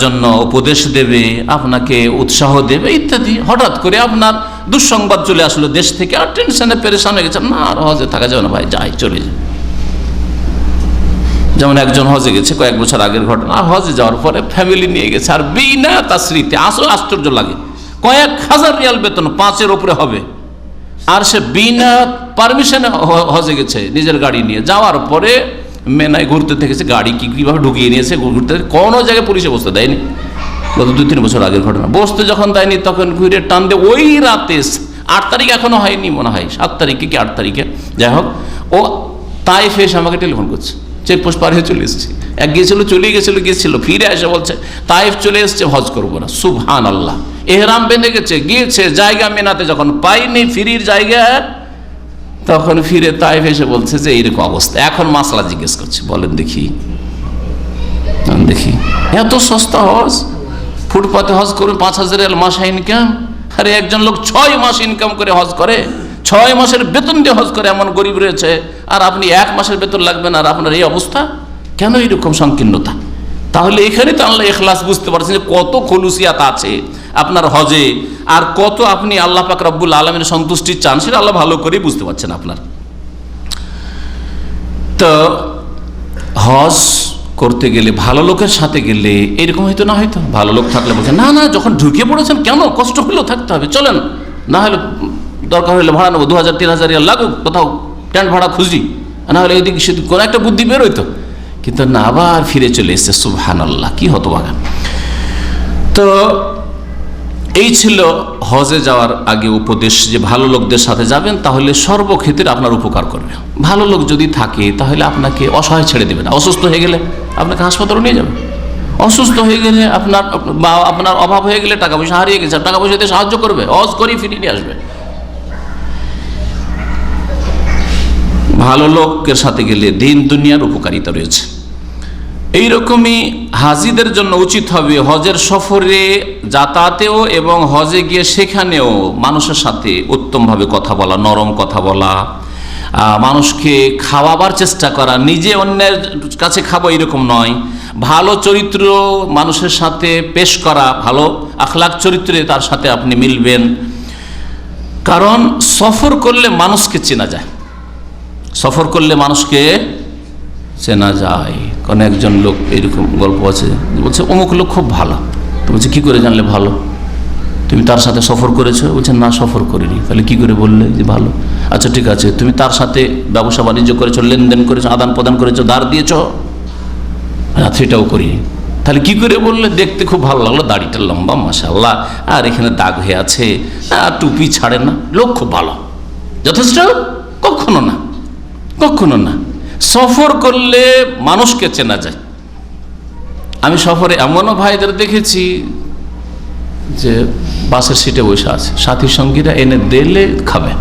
জন্য উপদেশ দেবে, আপনাকে উৎসাহ দেবে ইত্যাদি। হঠাৎ করে আপনার দুঃসংবাদ চলে আসলো দেশ থেকে, আর টেনশনে পেরেশান হয়ে গেছে, না আর হজে থাকা যাবে না ভাই, যাই চলে যায়। যেমন একজন হজে গেছে, কয়েক বছর আগের ঘটনা, আর হজে যাওয়ার পরে ফ্যামিলি নিয়ে গেছে, আর বিনা তাসরিতে, আসলে আশ্চর্য লাগে, কয়েক হাজার রিয়াল বেতন, 5-এর উপরে হবে, আর সে বিনা পারমিশনে হজে গেছে নিজের গাড়ি নিয়ে। যাওয়ার পরে মেনায় ঘুরতে থেকেছে, গাড়ি কীভাবে ঢুকিয়ে নিয়েছে ঘুরতে, কোনো জায়গায় পুলিশে বসতে দেয়নি। গত 2-3 বছর আগের ঘটনা। বসতে যখন দেয়নি, তখন ঘুরে টান দিয়ে ওই রাতে 8 তারিখ এখনো হয়নি মনে হয়, 7 তারিখে কি 8 তারিখে, যাই হোক, ও তাইফে এসে আমাকে টেলিফোন করছে, চেকপোস্ট পার হয়ে চলে এসেছি। এক গিয়েছিল, ফিরে এসে বলছে তাইফ চলে এসছে, হজ করবো না। সুবহানাল্লাহ, এহরাম বেঁধে গিয়েছে জায়গা মেনাতে, যখন পাইনি ফিরির জায়গা, তখন ফিরে তাইফ এসে বলছে যে এইরকম অবস্থা। এখন মাসলা জিজ্ঞেস করছে, বলেন দেখি এত সস্তা হজ, ফুটপাতে হজ করবে, 5,000 রিয়াল মাসে ইনকাম। আরে একজন লোক 6 মাস ইনকাম করে হজ করে, 6 মাসের বেতন দিয়ে হজ করে, এমন গরিব রয়েছে, আর আপনি 1 মাসের বেতন লাগবেন, আর আপনার এই অবস্থা কেন? এইরকম সংকীর্ণতা। তাহলে এখানে তো আল্লাহ ইখলাস বুঝতে পারছেন যে কত খলুসিয়াত আছে আপনার হজে, আর কত আপনি আল্লাহ পাক রব্বুল আলামিনের সন্তুষ্টি চান, সেটা আল্লাহ ভালো করেই বুঝতে পারছেন আপনার। তো হজ করতে গেলে, ভালো লোকের সাথে গেলে এরকম হয়তো না, হয়তো ভালো লোক থাকলে বলছেন না না, যখন ঢুকে পড়েছেন কেন, কষ্ট হলেও থাকতে হবে, চলেন, না হলে দরকার হলে ভাড়া নেবো, 2,000-3,000 রিয়াল লাগুক, কোথাও টেন্ট ভাড়া খুঁজি, না হলে এদিকে সেদিক কোনো একটা বুদ্ধি বেরোইতো। কিন্তু না, আবার ফিরে চলে এসছে। সুবহানাল্লাহ, কি হতভাগা। তো এই ছিল হজে যাওয়ার আগে উপদেশ, যে ভালো লোকদের সাথে যাবেন, তাহলে সর্বক্ষেত্রে আপনার উপকার করবে। ভালো লোক যদি থাকে তাহলে আপনাকে অসহায় ছেড়ে দেবে না। অসুস্থ হয়ে গেলে আপনাকে হাসপাতালে নিয়ে যাবে, অসুস্থ হয়ে গেলে আপনার অভাব হয়ে গেলে, টাকা পয়সা হারিয়ে গেছে, টাকা পয়সা দিয়ে সাহায্য করবে, হজ করিয়ে ফিরিয়ে নিয়ে আসবে। ভালো লোকের সাথে গেলে দিন দুনিয়ার উপকারিতা রয়েছে। এইরকমই হাজিদের জন্য উচিত হবে হজের সফরে যাতায়াতেও এবং হজে গিয়ে সেখানেও মানুষের সাথে উত্তমভাবে কথা বলা, নরম কথা বলা, মানুষকে খাওয়াবার চেষ্টা করা, নিজে অন্যের কাছে খাবো এরকম নয়, ভালো চরিত্র মানুষের সাথে পেশ করা, ভালো আখলাক চরিত্রে তার সাথে আপনি মিলবেন। কারণ সফর করলে মানুষকে চেনা যায়, সফর করলে মানুষকে চেনা যায়। কারণ একজন লোক, এইরকম গল্প আছে, বলছে অমুক লোক খুব ভালো। তো বলছে কি করে জানলে ভালো? তো তুমি তার সাথে সফর করেছো? বলছেন না, সফর করিনি। তাহলে কি করে বললে যে ভালো? আচ্ছা ঠিক আছে, তুমি তার সাথে ব্যবসা বাণিজ্য করেছো, লেনদেন করেছো, আদান প্রদান করেছো, ধার দিয়েছো? সেটাও করিনি। তাহলে কি করে বললে? দেখতে খুব ভালো লাগলো, দাড়িটা লম্বা মাশাআল্লাহ, আর এখানে দাগ হয়ে আছে, আর টুপি ছাড়ে না, লোক খুব ভালো, যথেষ্ট? কখনো না, কখনো না। সফর করলে মানুষকে চেনা যায়। আমি সফরে এমনও ভাইদের দেখেছি যে বাসের সিটে বসে আছে, সাথী সঙ্গীরা এনে দিলে খাবে,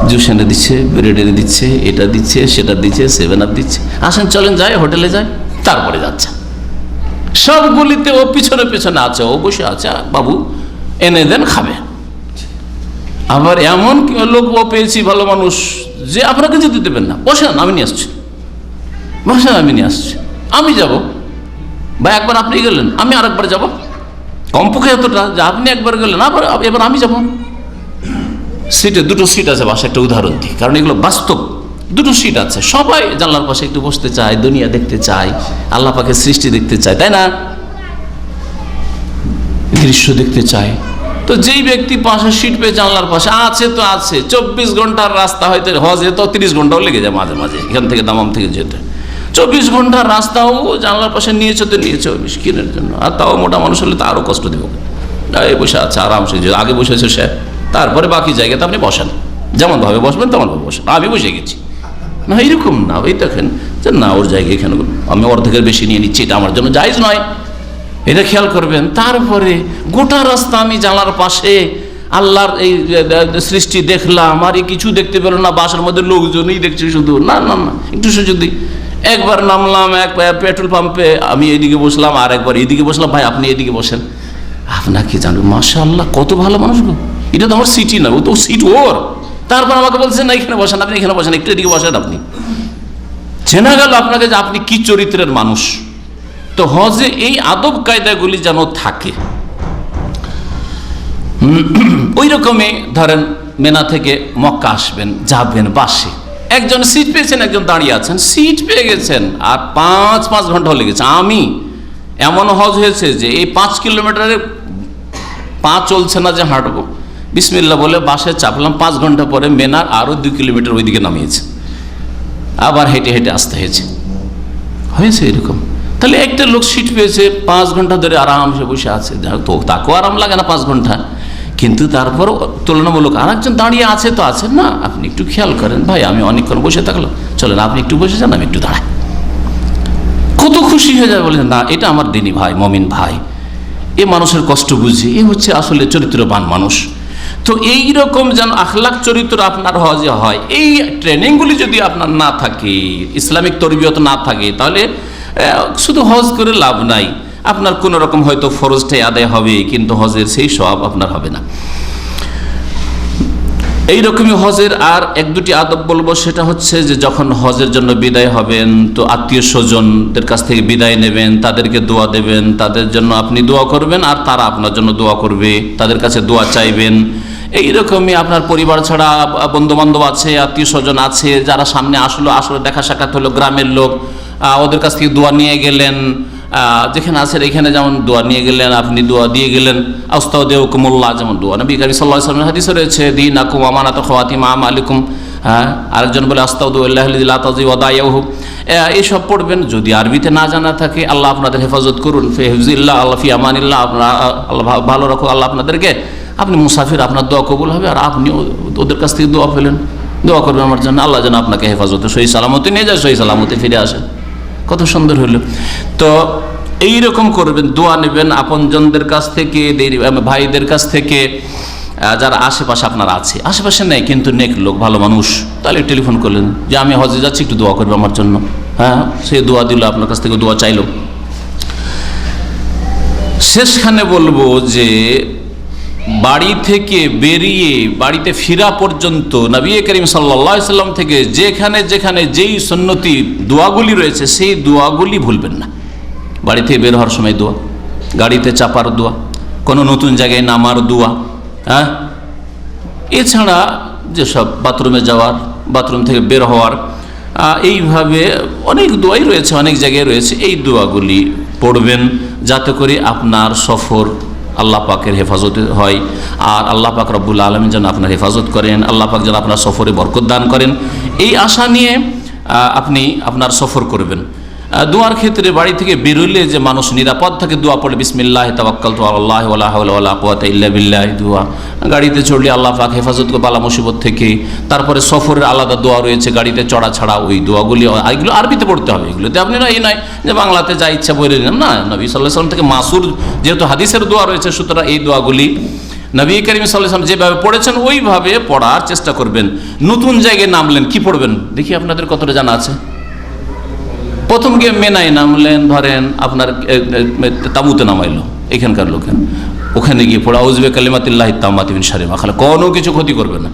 জুস এনে দিচ্ছে, ব্রেড এনে দিচ্ছে, এটা দিচ্ছে, সেটা দিচ্ছে, 7 আপ দিচ্ছে, আসেন চলেন যাই, হোটেলে যাই, তারপরে যাচ্ছে। সবগুলিতে ও পিছনে পিছনে আছে, ও বসে আছে, বাবু এনে দেন, খাবে। আবার এমন লোক ও পেয়েছি ভালো মানুষ যে আপনাকে যেতে দেবেন না, বসেন আমি নিয়ে আসছি, বসেন আমি নিয়ে আসছি, আমি যাব। বা একবার আপনি গেলেন, আমি আরেকবার যাব, কমপক্ষে এতটা যে আপনি একবার গেলেন, আবার এবার আমি যাব। সিটে 2টো সিট আছে, বাসা একটা উদাহরণ দিই, কারণ এগুলো বাস্তব। 2টো সিট আছে, সবাই জানলার পাশে একটু বসতে চায়, দুনিয়া দেখতে চায়, আল্লাহ পাকের সৃষ্টি দেখতে চায়, তাই না? দৃশ্য দেখতে চায়। তো যেই ব্যক্তি পাশের সিট পেয়ে জানলার পাশে আছে, তো আছে, 24 ঘন্টার রাস্তা, হয়তো হজে তো 30 ঘন্টাও লেগে যায় মাঝে মাঝে, এখান থেকে দামাম থেকে যেতে 24 ঘন্টার রাস্তাও জানলার পাশে নিয়েছে, তো নিয়েছে ওই মিসকিনের জন্য। আর তাও মোটা মানুষ হলে তো আরও কষ্ট দেবো, এই বসে আছে আরামসে, যে আগে বসেছে সে, তারপরে বাকি জায়গাতে আপনি বসেন, যেমনভাবে বসবেন তেমনভাবে বসেন, আমি বসে গেছি না, এইরকম না। ওই দেখেন যে না, ওর জায়গায় এখানে আমি অর্ধেকের বেশি নিয়ে নিচ্ছি, এটা আমার জন্য জায়েজ নয়, এটা খেয়াল করবেন। তারপরে গোটা রাস্তা আমি জানলার পাশে আল্লাহর এই সৃষ্টি দেখলাম, আর কিছু দেখতে পেল না, বাসার মধ্যে লোকজনই দেখছে শুধু, না না না, একটু যদি একবার নামলাম এক পেট্রোল পাম্পে, আমি এইদিকে বসলাম, আর একবার এইদিকে বসলাম, ভাই আপনি এইদিকে বসেন, আপনাকে জানবো মাশাআল্লাহ কত ভালো মানুষ গো, এটা তো আমার সিটই না, ও তো সিট ওর। তারপর আমাকে বলছেন না এখানে বসেন, আপনি এখানে বসেন, একটু এদিকে বসেন, আপনি চেনা গেল আপনাকে যে আপনি কি চরিত্রের মানুষ। তো হজে এই আদব কায়দাগুলি যেন থাকে। ওই রকমই ধরেন মেনা থেকে মক্কা আসবেন, যাবেন বাসে, একজন সিট পেয়েছেন, একজন দাঁড়িয়ে আছেন, সিট পেয়ে গেছেন, আর 5 ঘন্টা লেগেছে। আমি এমন হজ হয়েছে যে এই 5 কিলোমিটারে পা চলছে না যে হাঁটবো, বিসমিল্লাহ বলে বাসে চাপলাম, 5 ঘন্টা পরে মেনার আরো 2 কিলোমিটার ওইদিকে নামিয়েছে, আবার হেঁটে হেঁটে আসতে হয়েছে এরকম। তাহলে একটা লোক সিট পেয়েছে, 5 ঘন্টা ধরে আরামসে বসে আছে, তো তাকেও আরাম লাগে না 5 ঘন্টা, কিন্তু তারপর তুলনামূলক আর একজন দাঁড়িয়ে আছে, তো আছে না, আপনি একটু খেয়াল করেন, ভাই আমি অনেকক্ষণ বসে থাকলাম, চলেন আপনি একটু বসে যান, আমি একটু দাঁড়াই, কত খুশি হয়ে যায়, বলে না এটা আমার দিনী ভাই, মমিন ভাই, এ মানুষের কষ্ট বুঝে, এ হচ্ছে আসলে চরিত্রবান মানুষ। তো এই রকম যেন আখলাক চরিত্র আপনার হজে হয়, এই ট্রেনিংগুলি যদি আপনার না থাকে, ইসলামিক তরবিয়ত না থাকে, তাহলে শুধু হজ করে লাভ নাই। আপনার কোনো রকম হয়তো ফরজটাই আদায় হবে, কিন্তু হজের সেই সওয়াব আপনার হবে না। এইরকমই হজের আর 1-2টি আদব বলবো, সেটা হচ্ছে যে যখন হজের জন্য বিদায় হবেন, তো আত্মীয় স্বজনদের কাছ থেকে বিদায় নেবেন, তাদেরকে দোয়া দেবেন, তাদের জন্য আপনি দোয়া করবেন, আর তারা আপনার জন্য দোয়া করবে, তাদের কাছে দোয়া চাইবেন। এইরকমই আপনার পরিবার ছাড়া বন্ধু বান্ধব আছে, আত্মীয় স্বজন আছে, যারা সামনে আসলে দেখা সাক্ষাৎ হলো, গ্রামের লোক, ওদের কাছ থেকে দোয়া নিয়ে গেলেন, যেখানে আছেন এখানে যেমন দোয়া নিয়ে গেলেন, আপনি দোয়া দিয়ে গেলেন, আস্তাউদিউকুমুল্লাহ, যেমন দোয়া নবী করিম সাল্লাল্লাহু আলাইহি ওয়াসাল্লামের হাদিসে রয়েছে, দীনাকুম আমানাতু খাওয়াতিম আমালিকুম। আরেকজন বলে আস্তাউদিউল্লাহি লা তাযি ওয়াদায়াহু, এইসব পড়বেন। যদি আরবিতে না জানা থাকে, আল্লাহ আপনাদের হেফাজত করুন, ফি হিফজিল্লাহ আল্লাহ ফি আমানিল্লাহ, আল্লাহ ভালো রাখো আল্লাহ আপনাদেরকে, আপনি মুসাফির, আপনার দোয়া কবুল হবে, আর আপনি ওদের কাছ থেকে দোয়া পেলেন, দোয়া করবেন আমার জন্য, আল্লাহ যেন আপনাকে হেফাজতে সহি সালামতে নিয়ে যায়, সহি সালামতে ফিরে আসেন। কত সুন্দর হইল। তো এইরকম করবেন, দোয়া নেবেন আপনজনদের কাছ থেকে, ভাইদের কাছ থেকে, যারা আশেপাশে আপনার আছে, আশেপাশে নেই কিন্তু নেক লোক, ভালো মানুষ, তাহলে টেলিফোন করলেন যে আমি হজে যাচ্ছি, একটু দোয়া করবে আমার জন্য। হ্যাঁ, সে দোয়া দিল, আপনার কাছ থেকে দোয়া চাইল। শেষখানে বলবো যে বাড়ি থেকে বেরিয়ে বাড়িতে ফিরা পর্যন্ত নবী করিম সাল্লাল্লাহু আলাইহি সাল্লাম থেকে যেখানে যেখানে যেই সুন্নতি দোয়াগুলি রয়েছে, সেই দোয়াগুলি ভুলবেন না। বাড়ি থেকে বের হওয়ার সময় দোয়া, গাড়িতে চাপার দোয়া, কোনো নতুন জায়গায় নামার দোয়া, হ্যাঁ, এছাড়া যেসব বাথরুমে যাওয়ার, বাথরুম থেকে বের হওয়ার, এইভাবে অনেক দোয়াই রয়েছে, অনেক জায়গায় রয়েছে। এই দোয়াগুলি পড়বেন যাতে করে আপনার সফর আল্লাহ পাকের হেফাজত হয়, আর আল্লাহ পাক রব্বুল আলামিন যেন আপনার হেফাজত করেন, আল্লাহ পাক যেন আপনার সফরে বরকত দান করেন, এই আশা নিয়ে আপনি আপনার সফর করবেন। দোয়ার ক্ষেত্রে বাড়ি থেকে বেরোলে যে মানুষ নিরাপদ থাকে, দোয়া পড়লে বিসমিল্লাহ তাওয়াক্কালতু আলাল্লাহি ওয়া লা হাওলা ওয়া লা কুওয়াতা ইল্লা বিল্লাহ দোয়া। গাড়িতে চড়লে আল্লাহ পাক হেফাজত করে বালা মুসিবত থেকে। তারপরে সফরের আলাদা দোয়া রয়েছে, গাড়িতে চড়া ছাড়া ওই দোয়াগুলি, এগুলো আরবিতে পড়তে হবে। এগুলোতে আপনি না এই নয় যে বাংলাতে যা ইচ্ছা বলে নিলেন, না, নবী সাল্লাল্লাহু আলাইহি ওয়াসাল্লাম থেকে মাসুর যেহেতু হাদিসের দোয়া রয়েছে, সুতরাং এই দোয়াগুলি নবী করিম সাল্লাল্লাহু আলাইহি ওয়াসাল্লাম যেভাবে পড়েছেন ওইভাবে পড়ার চেষ্টা করবেন। নতুন জায়গায় নামলেন, কি পড়বেন দেখি আপনাদের কতটা জানা আছে। প্রথম গিয়ে মেনায় নামলেন, ধরেন আপনার তাবুতে নামাইলো এখানকার লোকের, ওখানে গিয়ে পড়া আউযু বিকালিমাতিল্লাহি তাম্মাতি মিন শাররি মা খালাক, কোনো কিছু ক্ষতি করবে না।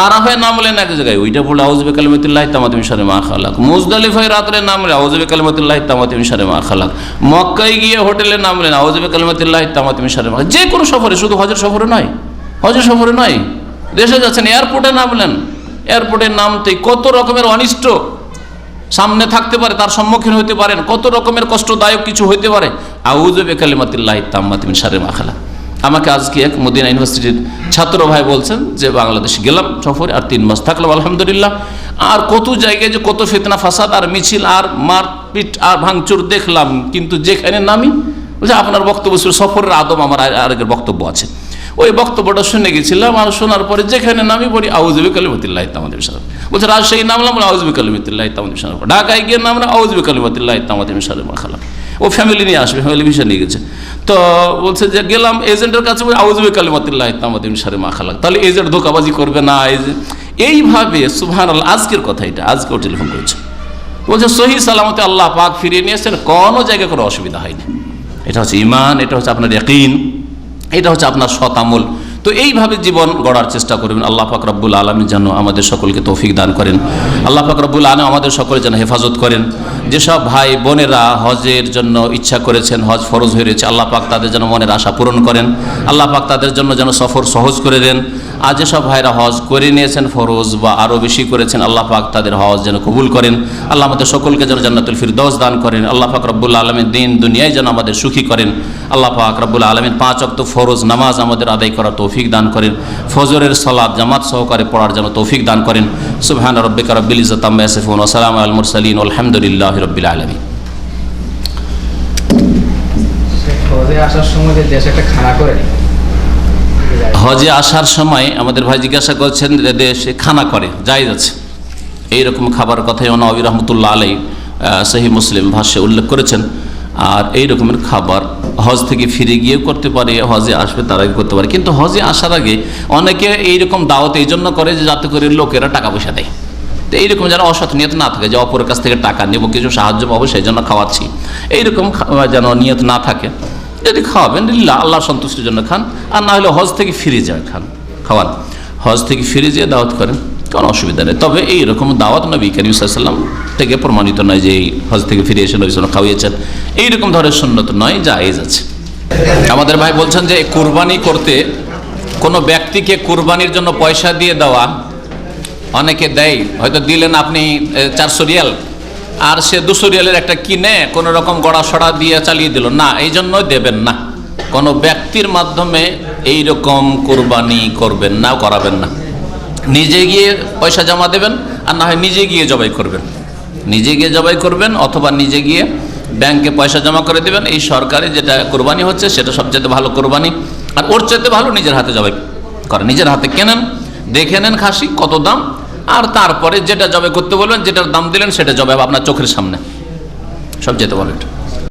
আরাফায় নামলেন এক জায়গায়, ওইটা পড়লে আউযু বিকালিমাতিল্লাহি তাম্মাতি মিন শাররি মা খালাক। মুজদালিফায় রাত্রে নামলে আউযু বিকালিমাতিল্লাহি তাম্মাতি মিন শাররি মা খালাক। মক্কায় গিয়ে হোটেলে নামলেন আউযু বিকালিমাতিল্লাহি তাম্মাতি মিন শাররি মা খালাক। যে কোনো সফরে, শুধু হজের সফরে নয়, হজের সফরে নয়, দেশে যাচ্ছেন এয়ারপোর্টে নামলেন, এয়ারপোর্টে নামতেই কত রকমের অনিষ্ট সামনে থাকতে পারে, তার সম্মুখীন হতে পারেন, কত রকমের কষ্টদায়ক কিছু হইতে পারে। আউযু বিকালিমাতিল্লাহি তাম্মাতি মিন শাররি মা খালাক। আমাকে আজকে এক মদিনা ইউনিভার্সিটির ছাত্র ভাই বলছেন যে বাংলাদেশে গেলাম সফরে, আর 3 মাস থাকলাম আলহামদুলিল্লাহ, আর কত জায়গায় যে কত ফিতনা ফাসাদ আর মিছিল আর মারপিট আর ভাঙচুর দেখলাম, কিন্তু যেখানে নামি বলছে আপনার বক্তব্য ছিল সফরের আদব, আমার আরেকের বক্তব্য আছে, ওই বক্তব্যটা শুনে গেছিলাম, আর শোনার পরে যেখানে নামি পড়ি আউযু বিকালিমাতিল্লাহি তাম্মাতি মিন শাররি। বলছে রাজশাহী নামলাম, আউযু বিকালিমাতিল্লাহি তাম্মাতি মিন শাররি। ঢাকায় গিয়ে নামলাম আউযু বিকালিমাতিল্লাহি তাম্মাতি মিন শাররি মা খালাক। ও ফ্যামিলি নিয়ে আসবে, ফ্যামিলি ভিসা নিয়ে গেছে, তো বলছে যে গেলাম এজেন্টের কাছে, আউযু বিকালিমাতিল্লাহি তাম্মাতি মিন শাররি মা খালাক। তাহলে এজেন্ট ধোঁকাবাজি করবে না, এইভাবে সুবহানাল্লাহ। আজকের কথা এটা, আজকেও টেলিফোন করেছে, বলছে সহি সালামতে আল্লাহ পাক ফিরিয়ে নিয়েছেন, কোনো জায়গায় কোনো অসুবিধা হয়নি। এটা হচ্ছে ঈমান, এটা হচ্ছে আপনার ইয়াকিন, এটা হচ্ছে আপনার সৎ আমল। তো এইভাবে জীবন গড়ার চেষ্টা করবেন। আল্লাহ পাক রব্বুল আলামিন যেন আমাদের সকলকে তৌফিক দান করেন, আল্লাহ পাক রব্বুল আলামিন আমাদের সকলের যেন হেফাজত করেন। যেসব ভাই বোনেরা হজের জন্য ইচ্ছা করেছেন, হজ ফরজ হয়ে রয়েছে, আল্লাহ পাক তাদের যেন মনের আশা পূরণ করেন, আল্লাহ পাক তাদের জন্য যেন সফর সহজ করে দেন। আর যেসব ভাইরা হজ করে নিয়েছেন ফরজ বা আরও বেশি করেছেন, আল্লাহ পাক তাদের হজ যেন কবুল করেন। আল্লাহ আমাদের সকলকে যেন জান্নাতুল ফিরদৌস দান করেন। আল্লাহ পাক রব্বুল আলামিন দিন দুনিয়ায় যেন আমাদের সুখী করেন। আল্লাহ পাক রব্বুল আলামিন 5 ওয়াক্ত ফরজ নামাজ আমাদের আদায় করার তৌফিক দান করেন। ফজরের সালাত জামাত সহকারে পড়ার যেন তৌফিক দান করেন। সুবহানা রাব্বিকা রাব্বিল ইজ্জাতি আম্মা ইয়াসিফুন ওয়া সালামুন আলাল মুরসালিন ওয়ালহামদুলিল্লাহি রাব্বিল আলামিন। হজে আসার সময় যে দেশে একটা খানা করে, হজে আসার সময় আমাদের ভাই জিজ্ঞাসা করছেন যে দেশে খানা করে জায়েজ আছে, এইরকম খাবার কথাই নবী রহমতুল্লাহ আলাইহি সহিহ মুসলিম ভাষ্যে উল্লেখ করেছেন। আর এই রকমের খাবার হজ থেকে ফিরে গিয়েও করতে পারে, হজে আসবে তার আগে করতে পারে। কিন্তু হজে আসার আগে অনেকে এইরকম দাওয়াত এই জন্য করে যে যাতে করে লোকেরা টাকা পয়সা দেয়। তো এইরকম যেন অসৎ নিয়ত না থাকে যে অপরের কাছ থেকে টাকা নেব, কিছু সাহায্য পাবো সেই জন্য খাওয়াচ্ছি, এইরকম যেন নিয়ত না থাকে। যদি খাওয়াবেন লিল্লাহ আল্লাহ সন্তুষ্টির জন্য খান, আর না হলে হজ থেকে ফিরে যায় খাওয়ান, হজ থেকে ফিরে যেয়ে দাওয়াত করেন, কোনো অসুবিধা নেই। তবে এইরকম দাওয়াত নবী করিম সাল্লাল্লাহু আলাইহি ওয়াসাল্লাম থেকে প্রমাণিত নয় যে এই হজ থেকে ফিরে এসে নবী সাল্লাল্লাহু আলাইহি ওয়াসাল্লাম খাওয়িয়েছেন, এইরকম ধরনের সুন্নত নয়, জায়েজ আছে। আমাদের ভাই বলছেন যে কুরবানি করতে কোনো ব্যক্তিকে কুরবানির জন্য পয়সা দিয়ে দেওয়া, অনেকে দেয়, হয়তো দিলেন আপনি 400 রিয়াল, আর সে 200 রিয়ালের একটা কিনে কোনো রকম গড়া সড়া দিয়ে চালিয়ে দিল, না, এই জন্যই দেবেন না। কোনো ব্যক্তির মাধ্যমে এই রকম কুরবানি করবেন না, করাবেন না। নিজে গিয়ে পয়সা জমা দেবেন, আর না হয় নিজে গিয়ে জবাই করবেন, নিজে গিয়ে জবাই করবেন, অথবা নিজে গিয়ে ব্যাংকে পয়সা জমা করে দেবেন। এই সরকারি যেটা কুরবানি হচ্ছে সেটা সবচেয়ে ভালো কুরবানি, আর ওর চাইতে ভালো নিজের হাতে জবাই করেন, নিজের হাতে কেনেন, দেখে নেন খাসি কত দাম, আর তারপরে যেটা জবাই করতে বলবেন, যেটার দাম দিলেন সেটা জবাই আপনার চোখের সামনে, সবচেয়ে ভালো এটা।